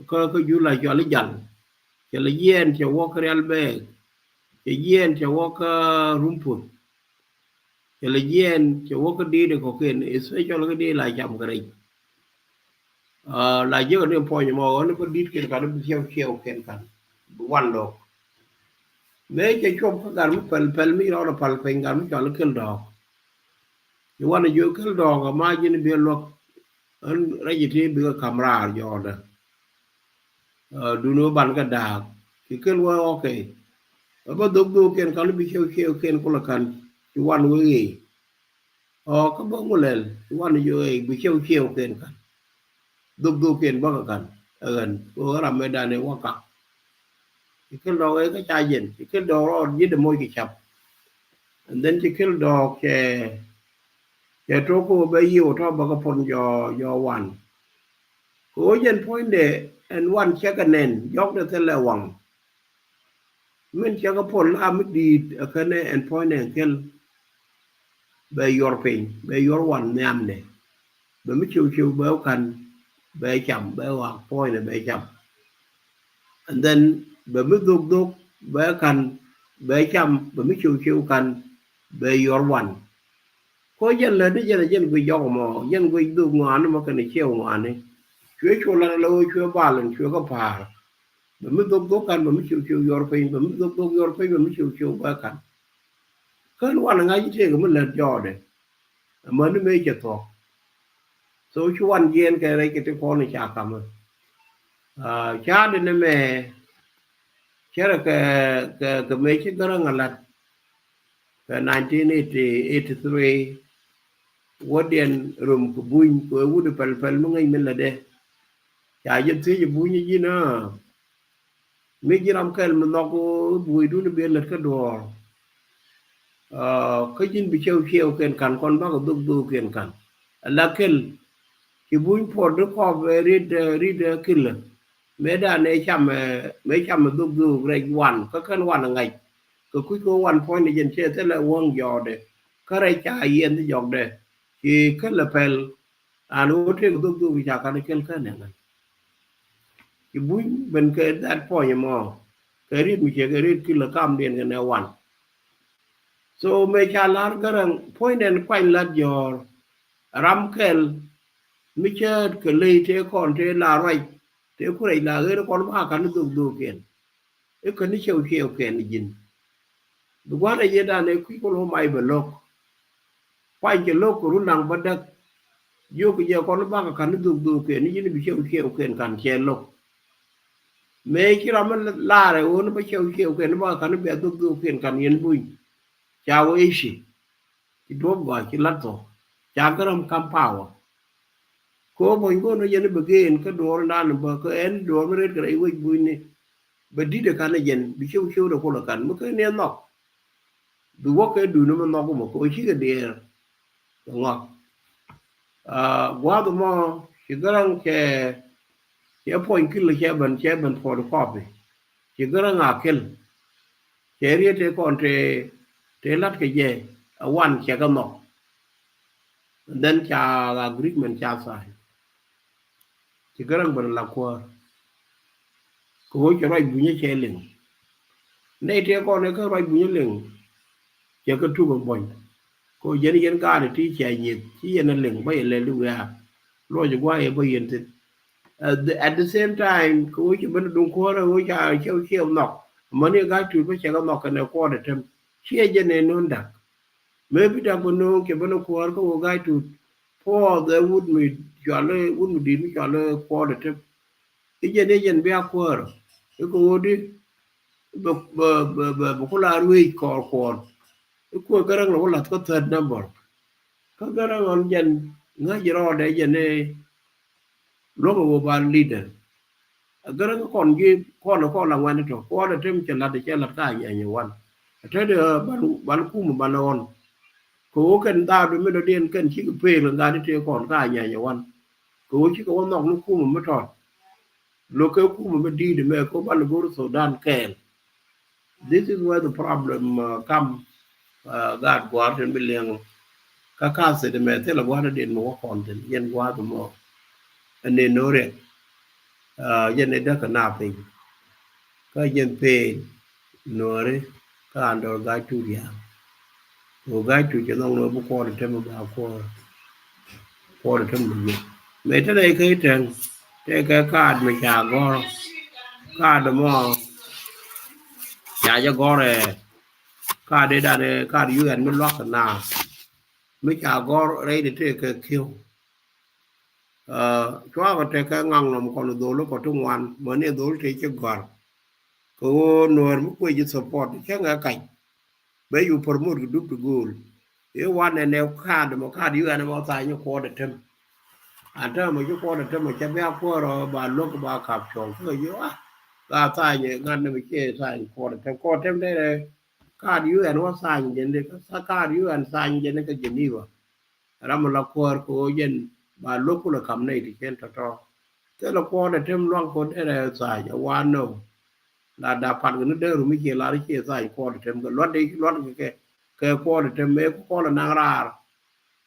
có vô lại cho lấy dần cho lấy yên cho cái real bè chỉ yên cho cái rumput chỉ là yên cho cái đi được có kiện sẽ cho cái đi lại chậm cái này lại giữa cái point mà nó có đi kiện cả nó chiêu kiện cả quan đồ mấy cái chôm cái gần pel mi đó là pel pen gần cho nó kiện đỏ you want to you kiện đỏ mà chỉ nên biết luật anh lấy gì thì biết camera cho đó dulu ban cái đà thì cái lo ok ba dog ken kan bi chew ken ko la kan ci wan wi o ko bo mo lel wan yo e bi chew ken kan dog ken ba kan gần ko ra me da ne wa ka cái lo ấy cái chai yen cái đồ ro với de moy ki chap and then cái đồ ke to ko be yo to ba ko pon yo wan ko yen point de and one check nen yok de tele wang mình chỉ có phone làm đi cái này and point and kill be your pain be your one name này bởi mấy chiều béo cần be cham be wa point be cham and then be mi duk be kan be cham be mi chiu kan be your one ko jen le de jen gu yo mo jen gu du ngan mo kan chiu ngan ni chue la lo chue ba len chue ko pa be mi duk kan be mi chiu your pin be mi duk your pin be mi chiu ba kan wan nga ji te ko mi le jo de mo ni me che to so chu wan jen ke re ke te ko ni cha kam cha de ne me chera ke me chi garang alat 1983 wodien rum ku buñ ko wudu pel mu ngay min la de ya yet ti buñ yi na mi jiram kel mu no ko buy du ne be la ka do ka jin bi chew ken kan kon ba ko du ken kan la kel ki buñ por de ko rid kil me da ne cham me cham du re wan ka kan wan ngay ko ku ko wan point jen che te la won yode ka re cha yen ti jog de ki kel la pel anu te du cha kan kel kan ne ki buñ ben ke that point mo ke rid mi che ke rid ki la kam den ne wan so me cha lar garang point en kwain la jor ram kel mi che ke le te kon te la rai te ku rai la ge kon ba kan du ken e kan ni chew ken jin du wa da ye da ne ku ko lo mai be lok kwain ke lok ru nang ba dak yo ke je kon ba kan du ken ni jin bi chew ken kan che lok me ki ram la re won ba chew ken ba kan be du ken kan yen buñ cha wo ishi ki do ba ki la to cha garam kam pawa ko bo ngo no yen be gen ka do na no ba ko en do re ka re wi buñ ni ba di de kan yen bi chew de ko la kan mo ke ne no du wo ke du no no ko mo ko chi ga de ngo gwa do mo ki garam ke point ki le che ban for the copy ki garam akel che ri te kon te lat ke je one che ga no then cha agreement cha sai ki garan ban la ko che rai bunye che ling ne te ko ne ka rai bunye ling che ka tu bon ko yen ga ne ti che ni ti yen ling ba le lu ya lo je gwa e ba yen te at the same time ko che ban dun ko ra wo cha che no mane ga tu ba che ga no ka ne ko de tem che je ne non da maybe da bono ke bono ko ko ga tu for the would me jale would me di jale ko de tem jen be akwar ko di ko la ruwi ko ko garang lo la ko third number ka garang on jen nga jiro de jen ne lo ko ba leader garang kon gi ko la wan to ko de tem che la ka nya wan te de ban ku mu banon ko kan da do me do den kan chi ko pe lo da de te kon ka nya wan ko chi ko no no ku mu to lo ke ku mu di de me ko ban go Sudan ken. This is where the problem come God God and billion kaka se de me te la gwa de mo kon den yen gwa do mo ane no re yen de ka na pe ka yen pe no re ka ando ga tu ya o ga tu je no no bu ko de mo ba ko de mo ye me te de ke ten te ka me cha go ka de mo ya ja go re ka de ka de UN me lo ka na me cha go re de te ke kyo chwa ko te ka ngang nom ko do lo ko tu wan mo ne do te che gor ko no mo ko ji support che nga kai be yu promote du to goal e wan ne ka de mo ka de UN mo ta nyu ko de tem anta mo ju ko de tem mo che be ko ro ba lo ko ba kap chon ko yo ka ta ye ngan ne ke ta ko de tem ko tem de ka de UN wa sa yen de ka ka de UN sa yen de ka Geneva ram la ko ko yen ba lo ko la kam nei ti ken to te la ko de tem long ko de sa ya wa no la da pat ne de ru mi ke la ri ke sa ko de tem lo de ke ko de tem me ko la na ra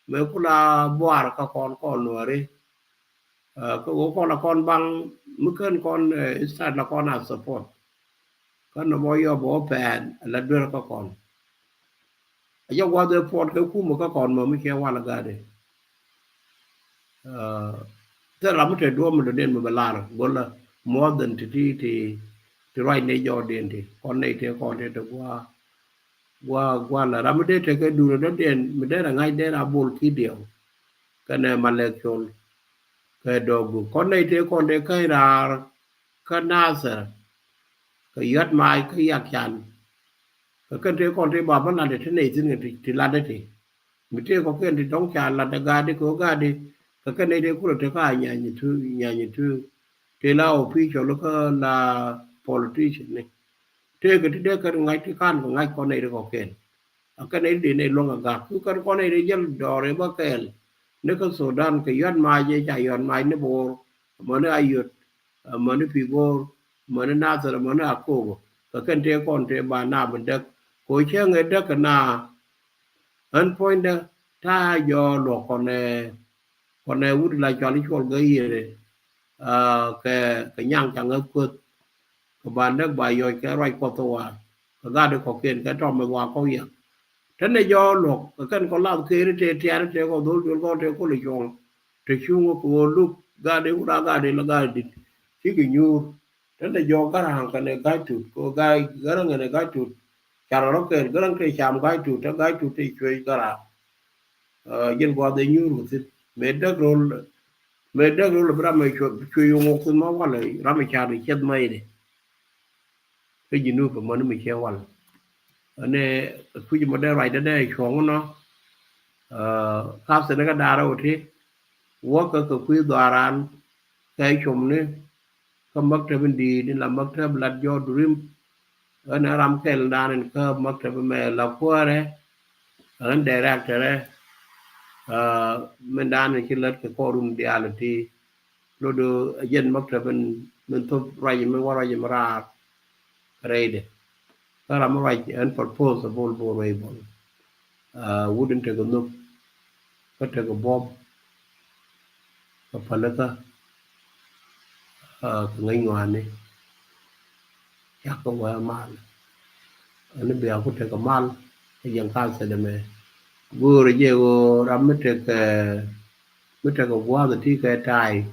me ko la boar ka kon ko no re có con là con băng mức cân con start là con nào support con nó bao giờ bỏ bèn là đưa các con giờ qua đây port cái khu mà các con mà mới kia qua là cái đấy thế là mới đua mà đến mà là gọi là more than thì right này do đến thì con này thì con thì được qua là làm đấy thì cái đủ nó đến mà đấy là ngay đấy là bol khi điều cái này mà lại chôn cái đồ con này thì con đấy cái là cái nasa cái yết mai cái yết chan cái thế con thế bà vẫn là để thế này thế này thì là đấy thì mình thế có cái thì đóng chan là đã đi có đi cái này thì cũng là cái nhà như thứ thế là official là politician này thế cái ngay thì can ngay con này được cái này đi này luôn cả cứ con này đi dân đò đấy bác kèn nếu có Sudan cái yết mai vậy chạy yết mai nó bồ mà nó ayut mà nó figo mà nó nasa mà nó ako cái thế con thế bà na bên đất coi chơi người đất cái na anh point đó ta do lo con này út lại cho lý cho cái gì đấy cái nhang chẳng ngớp quất cái bàn đất bài rồi cái rồi qua tòa cái ra được có kiện cái trong mà qua có việc thế này do lộc cái con lao kia thì thì có đôi con thì có lý chọn thì chung có lúc ra đến ra là ra đi chỉ cái nhu thế này do cái hàng cái này cái tụt có cái này cái tụt chả nó cái cái chạm cái tụt thì chơi cái là dân qua đây nhu một chút mẹ đất rồi là bữa mai chơi用我跟妈话了，咱们家里现在的，cái gì nữa của mình chơi hoàn, này khi mà đây rồi đây xuống nó, các sẽ nó cái đà đâu thì, work cái quý đoàn cái chủng này, cái mất thêm đi nên là mất thêm là do dream, ở nơi làm cái là nên cái mất thêm mẹ là qua đấy, ở director đấy, mình đang cái lật cái forum reality lo do yen makta ben to raji men wara je mara reide kala mo raji en propose bo way bon wouldn't take a look but take a bomb ka palaka ngai ngwane ya ko wa mal ani be ko take a mal yang ka se de me go re je go ram me take a wa the ti ka tai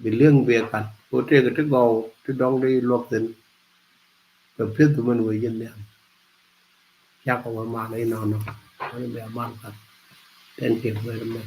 bị lương việc cả có thể cái gầu cái đông đi lột tiền cái phía tụi mình người dân này chắc không mà đây nào nó bây giờ mang cả tên tiền về làm